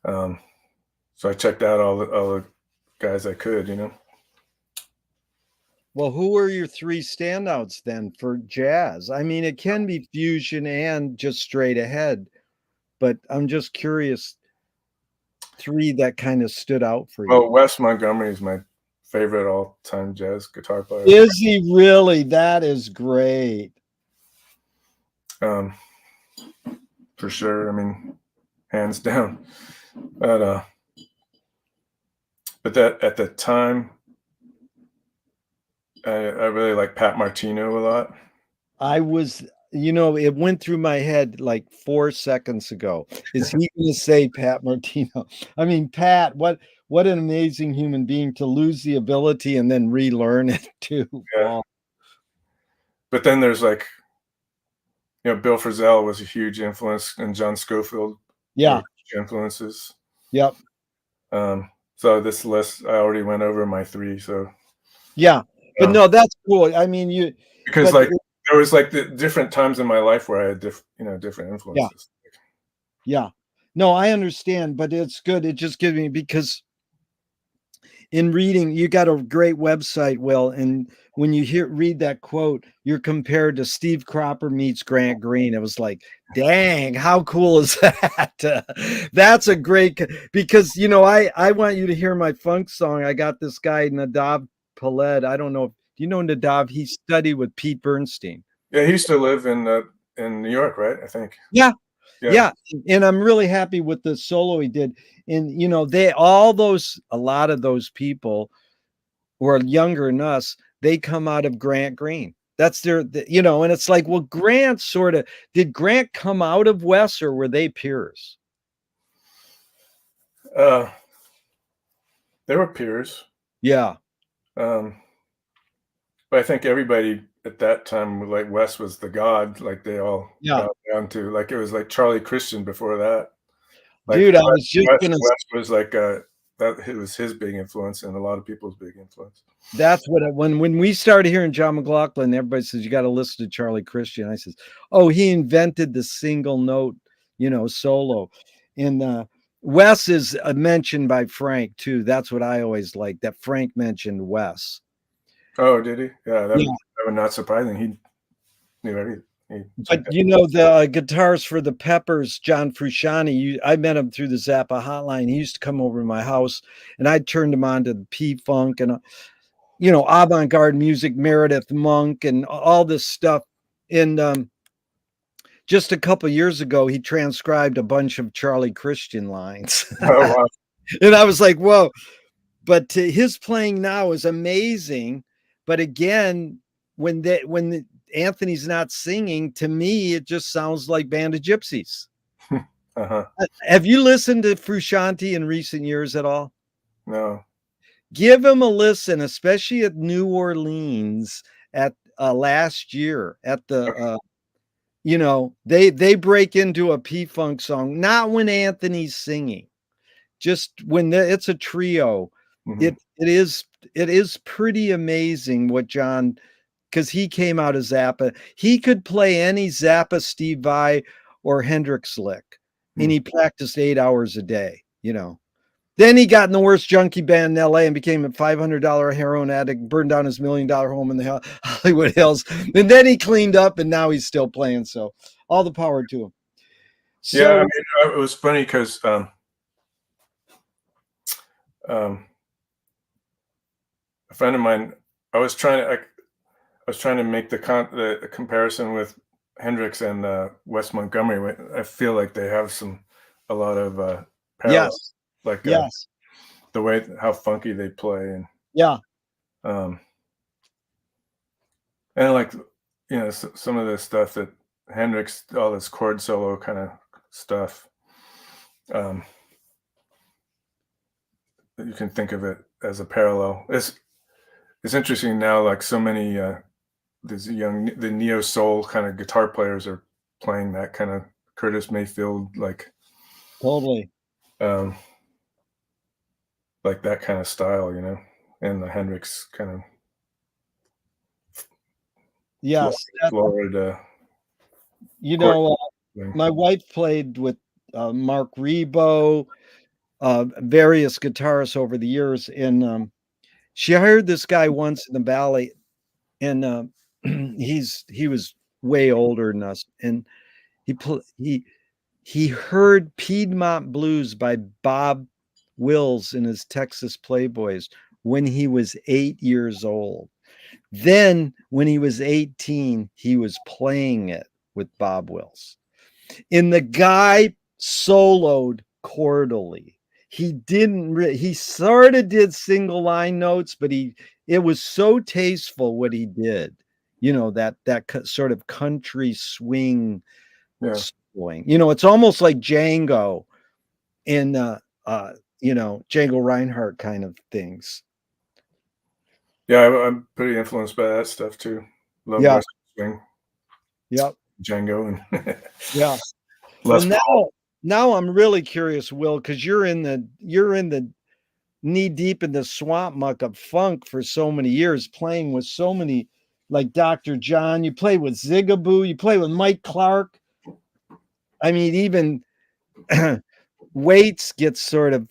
um, so I checked out all the guys I could. Well, who are your 3 standouts then for jazz? I mean, it can be fusion and just straight ahead, but I'm just curious, 3 that kinda stood out for you. Well, Wes Montgomery is my favorite all-time jazz guitar player. Is he really? That is great. Um, for sure. I mean, hands down. But that at the time, I really like Pat Martino a lot. I was it went through my head like 4 seconds ago. Is he gonna say Pat Martino? I mean, Pat, what an amazing human being to lose the ability and then relearn it too. Yeah. Wow. But then there's like, Bill Frisell was a huge influence, and John Scofield Yeah. were huge influences. Yep. So this list, I already went over my 3. So Yeah. But um, no, that's cool. I mean, because but like there was like the different times in my life where I had different yeah. influences. Yeah. No, I understand, but it's good. It just gives me because in reading, you got a great website, Will, and when you read that quote, you're compared to Steve Cropper meets Grant Green. It was like, dang, how cool is that? That's a great because I want you to hear my funk song. I got this guy Nadav Paled. I don't know. Do you know Nadav? He studied with Pete Bernstein. Yeah, he used to live in New York, right? I think. Yeah. Yeah. Yeah, and I'm really happy with the solo he did. And a lot of those people who are younger than us, they come out of Grant Green. That's and it's like, well, did Grant come out of Wes or were they peers? Uh, they were peers. Yeah. Um, but I think everybody at that time, like Wes was the god, like they all Yeah. bowed down to. Like it was like Charlie Christian before that. Like Dude, I was just gonna Wes was like that. It was his big influence and a lot of people's big influence. That's what when we started hearing John McLaughlin, everybody says you got to listen to Charlie Christian. I says, oh, he invented the single note, solo. And Wes is mentioned by Frank too. That's what I always like. That Frank mentioned Wes. Oh, did he? Yeah, Yeah. that would not surprising. He knew everything. But the guitars for the Peppers, John Frusciante, I met him through the Zappa hotline. He used to come over to my house, and I turned him on to the P-Funk and avant-garde music, Meredith Monk, and all this stuff. And just a couple years ago, he transcribed a bunch of Charlie Christian lines, Oh wow. and I was like, "Whoa!" But his playing now is amazing. But again, when Anthony's not singing, to me, it just sounds like Band of Gypsies. Uh-huh. Have you listened to Frusciante in recent years at all? No. Give him a listen, especially at New Orleans at last year at the they break into a P-Funk song, not when Anthony's singing, just when it's a trio. Mm-hmm. It is pretty amazing what John, because he came out of Zappa. He could play any Zappa, Steve Vai, or Hendrix lick, and he practiced 8 hours a day. Then he got in the worst junkie band in LA and became a $500 heroin addict, burned down his $1 million home in the Hollywood Hills. And then he cleaned up and now he's still playing. So all the power to him. Yeah, I So mean, it was funny because a friend of mine, I was trying to make the comparison with Hendrix and Wes Montgomery. I feel like they have some a lot of parallels, Yes. like Yes. the way how funky they play, Yeah. um, and like some of the stuff that Hendrix, all this chord solo kind of stuff. Um, you can think of it as a parallel. It's interesting now, like so many the neo soul kind of guitar players are playing that kind of Curtis Mayfield Totally. um, like that kind of style, and the Hendrix kind of Yes. Florida You chord know, thing. my wife played with Mark Rebo, various guitarists over the years, and she hired this guy once in the valley, and he was way older than us, and he heard Piedmont Blues by Bob Wills in his Texas Playboys when he was 8 years old. Then, when he was 18, he was playing it with Bob Wills. And the guy soloed chordally. He didn't he sort of did single line notes, but it was so tasteful what he did. That sort of country swing Yeah, soloing. It's almost like Django in Django Reinhardt kind of things. yeah, I'm pretty influenced by that stuff too. Love Yeah. Western swing, Yep. Django, and Yeah. Well, Les Paul. now I'm really curious, Will, because you're in the knee deep in the swamp muck of funk for so many years, playing with so many, like Dr. John. You play with Zigaboo, you play with Mike Clark. I mean, even Waits gets sort of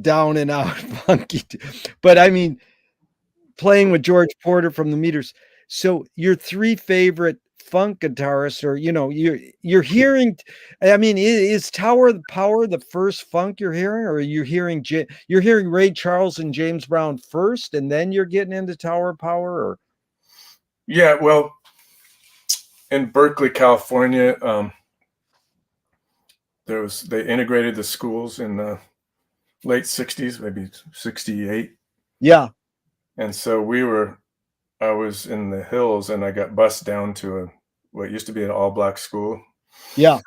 down and out funky, but I mean, playing with George Porter from the Meters. So your three favorite funk guitarists, or you're hearing. I mean, is Tower of Power the first funk you're hearing, or are you hearing you're hearing Ray Charles and James Brown first, and then you're getting into Tower of Power? Or Yeah, well, in Berkeley, California, they integrated the schools in the late '60s, maybe '68, yeah, and so I was in the hills, and I got bused down to what used to be an all black school, yeah,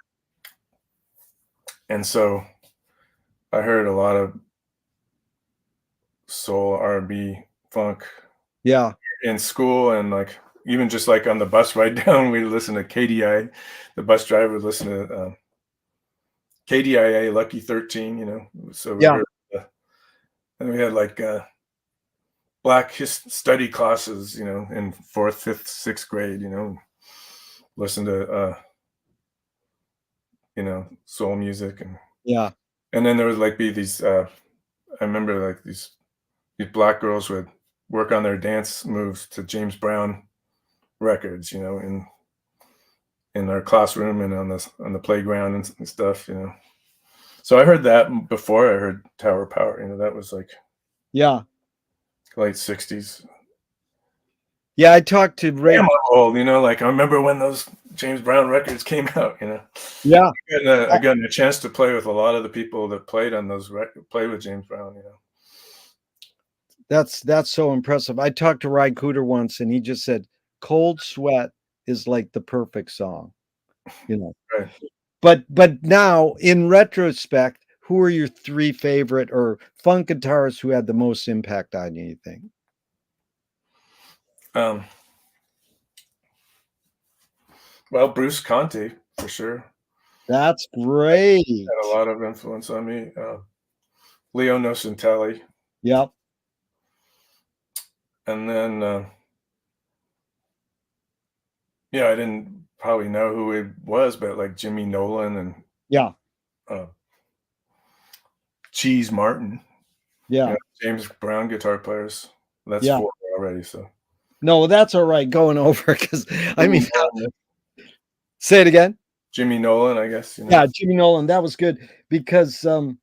and so I heard a lot of soul, R&B, funk yeah, in school, and even just like on the bus ride down, we'd listen to KDI. The bus driver would listen to KDIA Lucky 13, So we yeah, heard, and we had Black study classes, in fourth, fifth, sixth grade, listen to soul music, yeah, and then there would be these. I remember these black girls would work on their dance moves to James Brown records, in our classroom and on the playground and stuff, So I heard that before I heard Tower Power. That was yeah, late '60s. yeah. I talked to Ray. Damn, I'm old. I remember when those James Brown records came out. Yeah, I got a chance to play with a lot of the people that played on those played with James Brown. that's so impressive. I talked to Ry Cooder once, and he just said, "Cold Sweat is like the perfect song." You know. Right. But now, in retrospect, who are your three favorite or funk guitarists who had the most impact on you, you think? Um, well, Bruce Conte for sure That's great. had a lot of influence on me. Leo Nocentelli, Yep. and then I didn't probably know who it was, but Jimmy Nolan and Yeah. uh, Cheese Martin, Yeah. James Brown guitar players. That's Yeah. four already. So No, that's all right going over because I Jimmy mean, Nolan, say it again. Jimmy Nolan, I guess. Yeah, Jimmy Nolan, that was good because I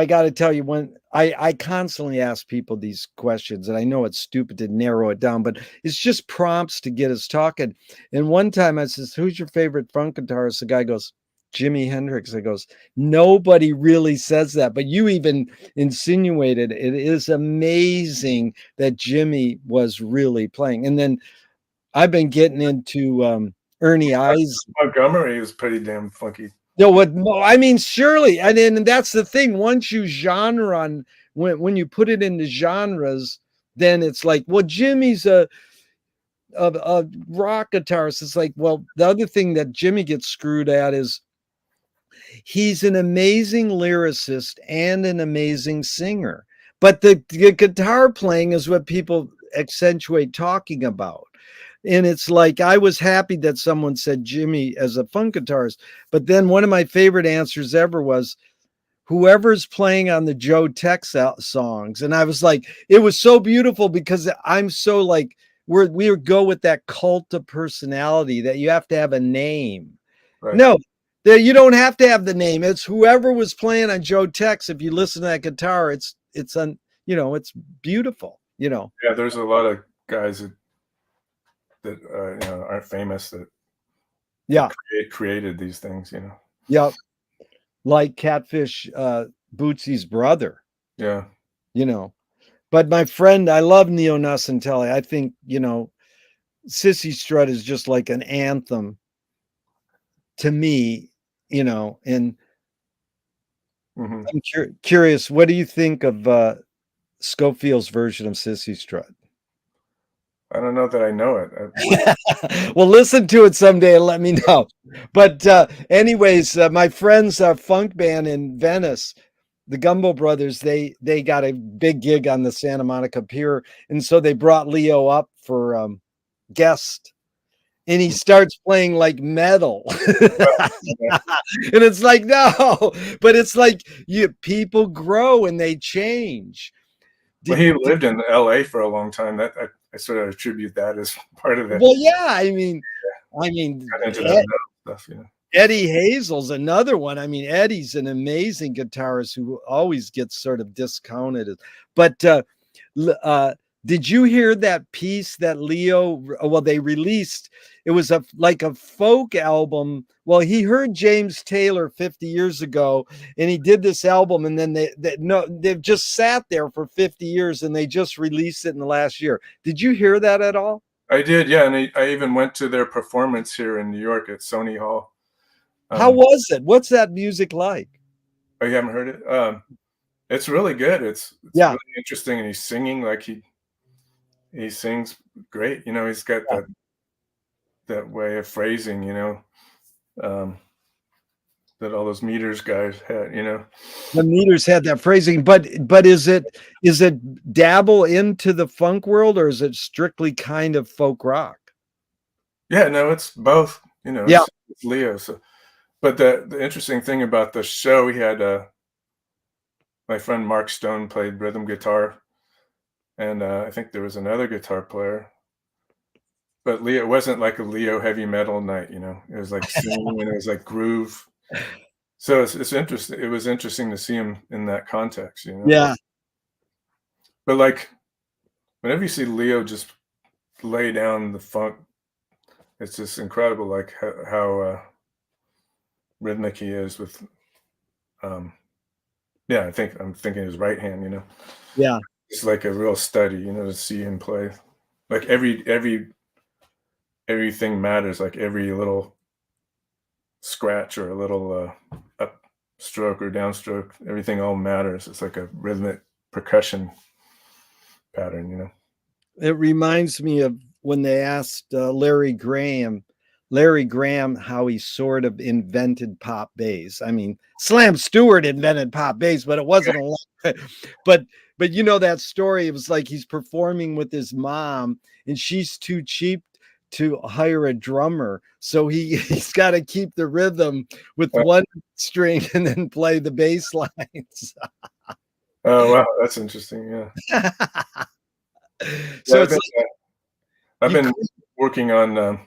got to tell you, when I constantly ask people these questions, and I know it's stupid to narrow it down, but it's just prompts to get us talking. And one time I says, "Who's your favorite funk guitarist?" The guy goes, Jimi Hendrix. I goes, nobody really says that, but you even insinuated it is amazing that Jimmy was really playing. And then I've been getting into Ernie Eyes. Montgomery is pretty damn funky. No, what I mean, surely, and that's the thing. Once you genre on when you put it into genres, then it's like, well, Jimmy's a rock guitarist. It's like, well, the other thing that Jimmy gets screwed at is he's an amazing lyricist and an amazing singer. But the guitar playing is what people accentuate talking about. And it's like, I was happy that someone said Jimmy as a funk guitarist. But then one of my favorite answers ever was, whoever's playing on the Joe Tex songs. And I was like, it was so beautiful because I'm so like, we go with that cult of personality that you have to have a name. Right. No, you don't have to have the name. It's whoever was playing on Joe Tex. If you listen to that guitar, it's it's beautiful. Yeah, there's a lot of guys that aren't famous that created these things. Yep. Like Catfish, Bootsy's brother. Yeah. But my friend, I love Neo Nocentelli. I think Sissy Strut is just like an anthem to me. And Mm-hmm. I'm curious, what do you think of Schofield's version of Sissy Strut? I don't know that I know it. Well, listen to it someday and let me know. But anyways, my friend's funk band in Venice, the Gumbo Brothers, they got a big gig on the Santa Monica Pier, and so they brought Leo up for guest, and he starts playing like metal. And it's like, no, but it's like people grow and they change. Well, he lived in LA for a long time. That I sort of attribute that as part of it. Well, yeah, I mean, into that stuff, Eddie Hazel's another one. I mean, Eddie's an amazing guitarist who always gets sort of discounted. But did you hear that piece that they released? It was like a folk album. Well, he heard James Taylor 50 years ago, and he did this album, and then they've just sat there for 50 years, and they just released it in the last year. Did you hear that at all? I did, yeah, and I even went to their performance here in New York at Sony Hall. How was it? What's that music like? Oh, you haven't heard it? It's really good. It's really interesting, and he's singing like he sings great. He's got that way of phrasing, that all those Meters guys had, The Meters had that phrasing, but is it dabble into the funk world, or is it strictly kind of folk rock? Yeah, no, it's both, it's Leo. So, but the interesting thing about the show, we had my friend Mark Stone played rhythm guitar, and I think there was another guitar player. But Leo, it wasn't like a Leo heavy metal night, It was like singing and it was like groove. So it's interesting. It was interesting to see him in that context, Yeah. But like, whenever you see Leo just lay down the funk, it's just incredible, like how rhythmic he is with. Yeah, I'm thinking his right hand, Yeah. It's like a real study, to see him play. Like everything matters, like every little scratch or a little up stroke or downstroke, everything all matters. It's like a rhythmic percussion pattern. It reminds me of when they asked Larry Graham how he sort of invented pop bass. I mean, Slam Stewart invented pop bass, but it wasn't a lot. But that story, it was like he's performing with his mom and she's too cheap to hire a drummer. So he's got to keep the rhythm with one string and then play the bass lines. Oh, wow. That's interesting. Yeah. So I've been working on,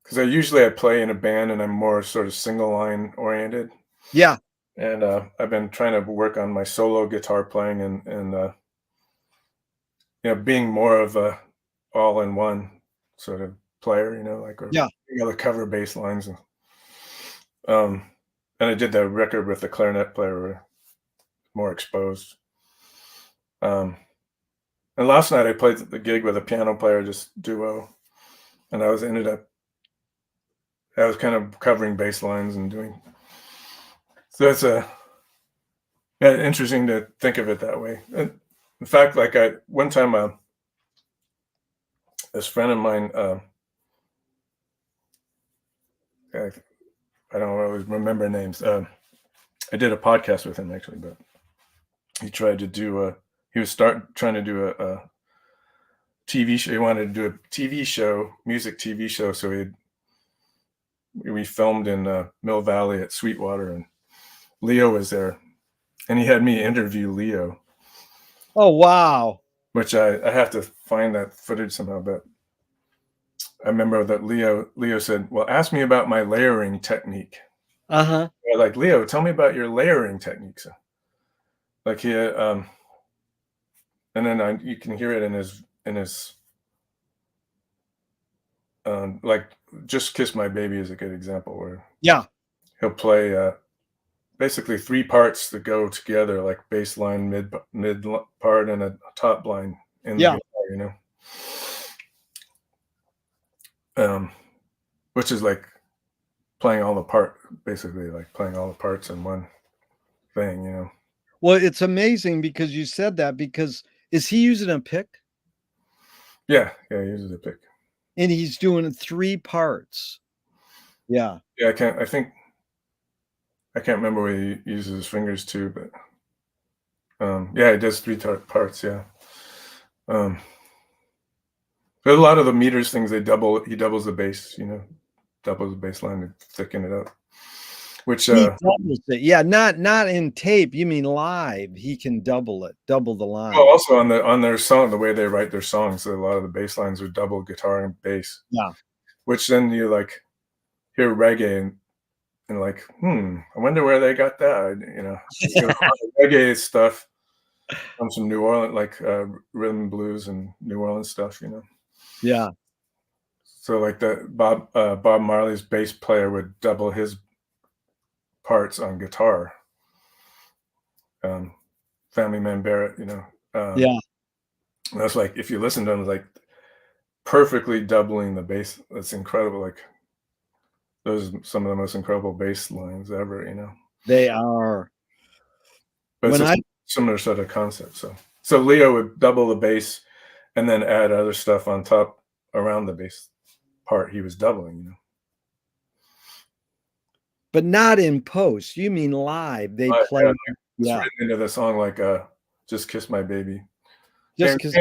because I play in a band and I'm more sort of single line oriented. Yeah. And I've been trying to work on my solo guitar playing and being more of a all in one sort of player, like Yeah. the cover bass lines, um, and I did the record with the clarinet player, more exposed. And last night I played the gig with a piano player, just duo, and I was kind of covering bass lines and doing. So it's interesting to think of it that way. And in fact, like one time, this friend of mine, I don't always remember names. I did a podcast with him actually, but he tried to do he was trying to do a TV show. He wanted to do a TV show, music TV show. So we filmed in Mill Valley at Sweetwater, and Leo was there, and he had me interview Leo. Oh, wow. Which I have to find that footage somehow, but I remember that Leo said, "Well, ask me about my layering technique." Uh-huh. Like, Leo, tell me about your layering techniques. Like he, and then you can hear it in his, like, "Just Kiss My Baby" is a good example where Yeah. he'll play basically three parts that go together, like bass line, mid part, and a top line in the Yeah. guitar, which is like basically like playing all the parts in one thing. Well, it's amazing because you said that because is he using a pick? Yeah, he uses a pick. And he's doing 3 parts. Yeah. Yeah, I can't remember where he uses his fingers too, but yeah, he does three parts. Yeah. But a lot of the meters things he doubles the bass, doubles the bass line to thicken it up. Which He doubles it. Yeah, not in tape, you mean live. He can double it, double the line. also on their song, the way they write their songs, a lot of the bass lines are double guitar and bass. Yeah. Which then you like hear reggae and like, I wonder where they got that. Reggae stuff comes from New Orleans, like rhythm and blues and New Orleans stuff. Yeah. So like the Bob Marley's bass player would double his parts on guitar. Family Man Barrett, Yeah. that's like, if you listen to him, like perfectly doubling the bass. That's incredible. Like those are some of the most incredible bass lines ever. They are. But it's When a similar sort of concept. So Leo would double the bass and then add other stuff on top around the bass part he was doubling. But not in post. You mean live. They play. It's Yeah. written into the song like "Just Kiss My Baby." Just 'cause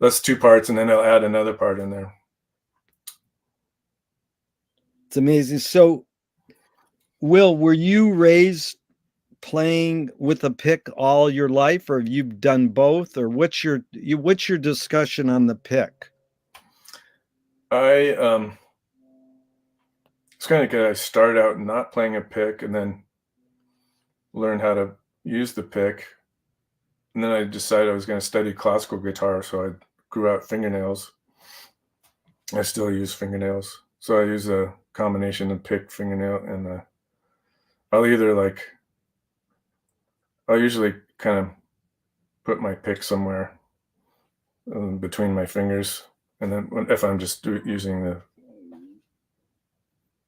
that's two parts, and then they'll add another part in there. it's amazing. So, Will, were you raised playing with a pick all your life, or have you done both, or what's your discussion on the pick? It's kind of good. I started out not playing a pick, and then learned how to use the pick. And then I decided I was going to study classical guitar, so I grew out fingernails. I still use fingernails, so I use a combination of pick, fingernail, and I'll usually kind of put my pick somewhere between my fingers, and then if I'm just using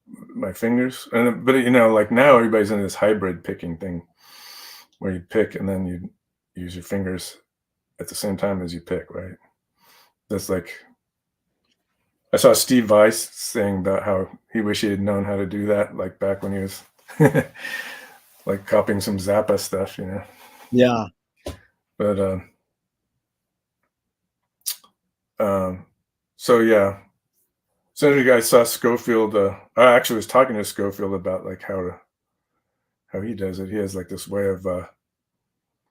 my fingers, but like now everybody's in this hybrid picking thing, where you pick and then you use your fingers at the same time as you pick, right? That's like, I saw Steve Vai saying about how he wished he had known how to do that, like back when he was like copying some Zappa stuff, Yeah. But so yeah. So you guys saw Schofield. I actually was talking to Schofield about like how he does it. He has like this way of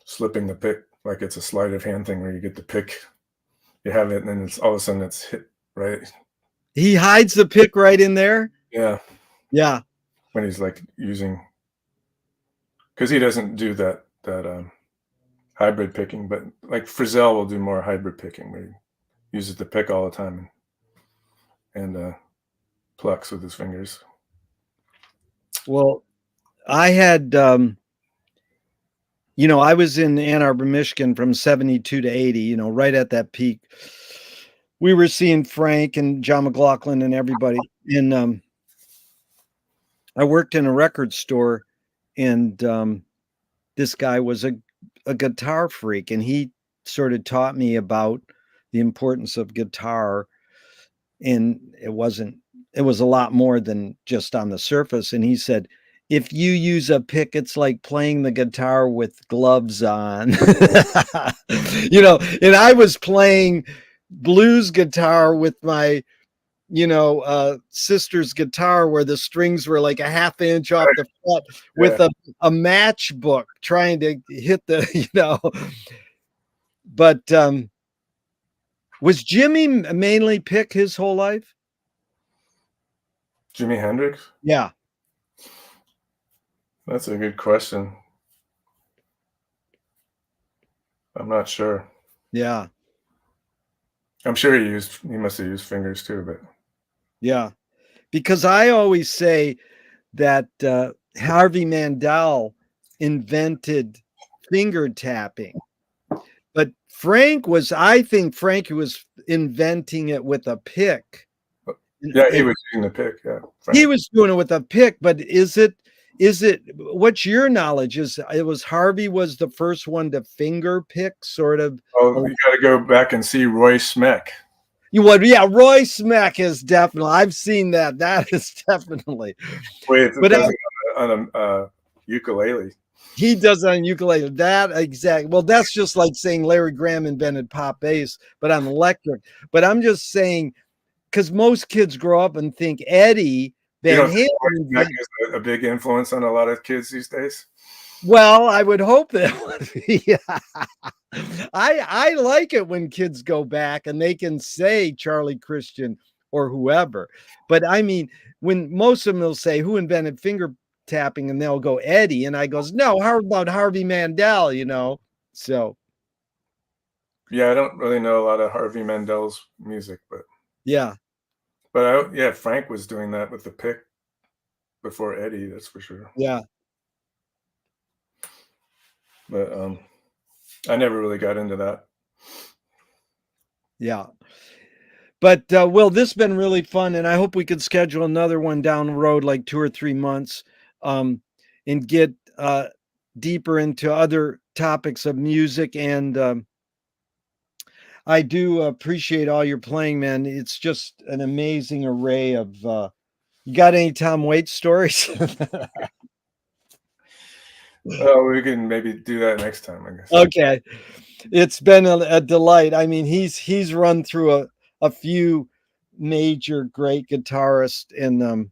slipping the pick, like it's a sleight of hand thing where you get the pick, you have it, and then it's all of a sudden it's hit right. He hides the pick right in there. Yeah. Yeah. When he's like using, because he doesn't do that hybrid picking, but like Frizzell will do more hybrid picking where he uses the pick all the time and plucks with his fingers. Well, I had, I was in Ann Arbor, Michigan from 72 to 80, right at that peak. We were seeing Frank and John McLaughlin and everybody. And I worked in a record store, and this guy was a guitar freak, and he sort of taught me about the importance of guitar. And it was a lot more than just on the surface. And he said, if you use a pick, it's like playing the guitar with gloves on. And I was playing blues guitar with my sister's guitar, where the strings were like a half inch off the fret, with a matchbook trying to hit the but was Jimmy mainly pick his whole life? Jimi Hendrix? Yeah. That's a good question. I'm not sure. Yeah. I'm sure he must have used fingers too, but Yeah. Because I always say that Harvey Mandel invented finger tapping. But I think Frank was inventing it with a pick. Yeah, he was using the pick. Yeah, Frank. He was doing it with a pick. But is it? What's your knowledge? It was Harvey was the first one to finger pick, sort of. Oh, you got to go back and see Roy Smeck. Yeah, Roy Smeck is definitely. I've seen that. That is definitely. Wait, but on a ukulele. He does it on ukulele. That exact. Well, that's just like saying Larry Graham invented pop bass, but on electric. But I'm just saying, because most kids grow up and think Eddie Van Halen is a big influence on a lot of kids these days. Well, I would hope that would be. I like it when kids go back and they can say Charlie Christian or whoever. But I mean, when most of them will say who invented finger tapping, and they'll go Eddie, and I goes, no, how about Harvey Mandel? So yeah, I don't really know a lot of Harvey Mandel's music, but yeah, Frank was doing that with the pick before Eddie, that's for sure. Yeah, but I never really got into that. Yeah. But Will, this has been really fun, and I hope we could schedule another one down the road, like 2 or 3 months, and get deeper into other topics of music. And I do appreciate all your playing, man. It's just an amazing array of. You got any Tom Waits stories? We can maybe do that next time, I guess. Okay, it's been a delight. I mean, he's run through a few major great guitarists in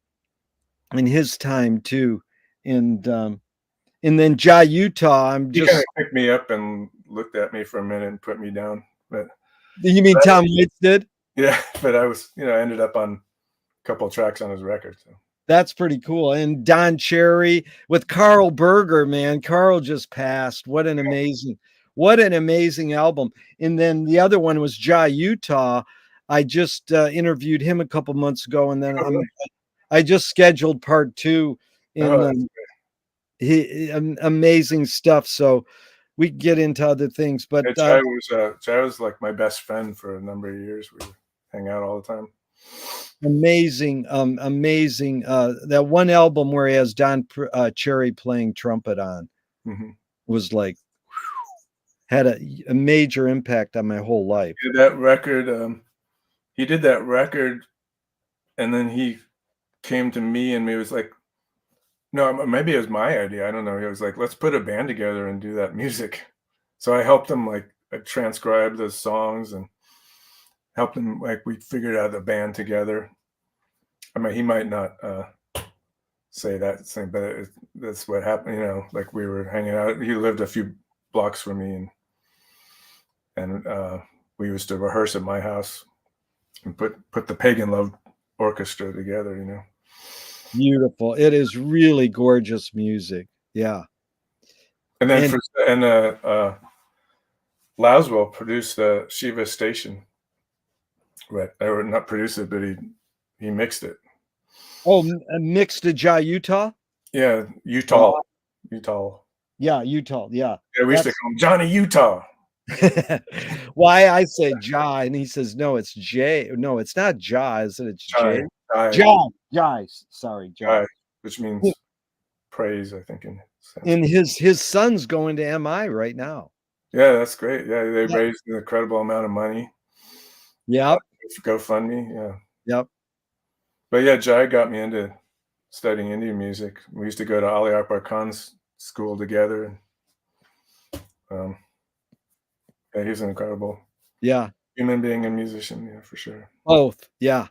his time too, and then Jai Utah. He kind of picked me up and looked at me for a minute and put me down. But you mean Tom Waits did? Yeah, but I was, I ended up on a couple of tracks on his record. So that's pretty cool. And Don Cherry with Carl Berger, man. Carl just passed. What an amazing album. And then the other one was Jai Utah. I just interviewed him a couple months ago, and then I just scheduled part 2. Amazing stuff. So we can get into other things, but Jai was like my best friend for a number of years. We would hang out all the time. Amazing. That one album where he has Don Cherry playing trumpet on was like had a major impact on my whole life. That record, he did that record, and then he came to me and he was like, no, maybe it was my idea. I don't know. He was like, let's put a band together and do that music. So I helped him transcribe the songs and helped him, we figured out the band together. I mean, he might not say that same, but that's what happened. We were hanging out. He lived a few blocks from me, and we used to rehearse at my house and put the Pagan Love Orchestra together. Beautiful. It is really gorgeous music. Yeah. And then Laswell produced the Shiva Station. Right, or not produced it, but he mixed it. Oh, mixed to Jai Utah? Yeah, Wow. Utah. Yeah, Utah. Yeah. Yeah, we used to That's call him Johnny Utah. why I say Jai, and he says, no, it's Jay. No, it's not Jai, is it? It's Jay. Jai, Jai. Sorry, Jai. Jai, which means praise, I think, in And Sanskrit. his son's going to MI right now. Yeah, that's great. Yeah, they Yeah. raised an incredible amount of money. Yep. GoFundMe, yeah. Yep. But yeah, Jai got me into studying Indian music. We used to go to Ali Akbar Khan's school together. And, yeah, he's an incredible Yeah. human being and musician, yeah, for sure. Both. Yeah.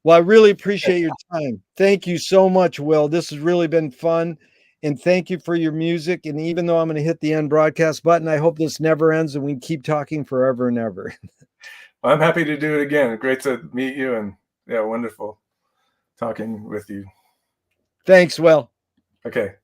Well, I really appreciate your time. Thank you so much, Will. This has really been fun. And thank you for your music. And even though I'm going to hit the end broadcast button, I hope this never ends and we can keep talking forever and ever. I'm happy to do it again. Great to meet you, and yeah, wonderful talking with you. Thanks, Will. Okay.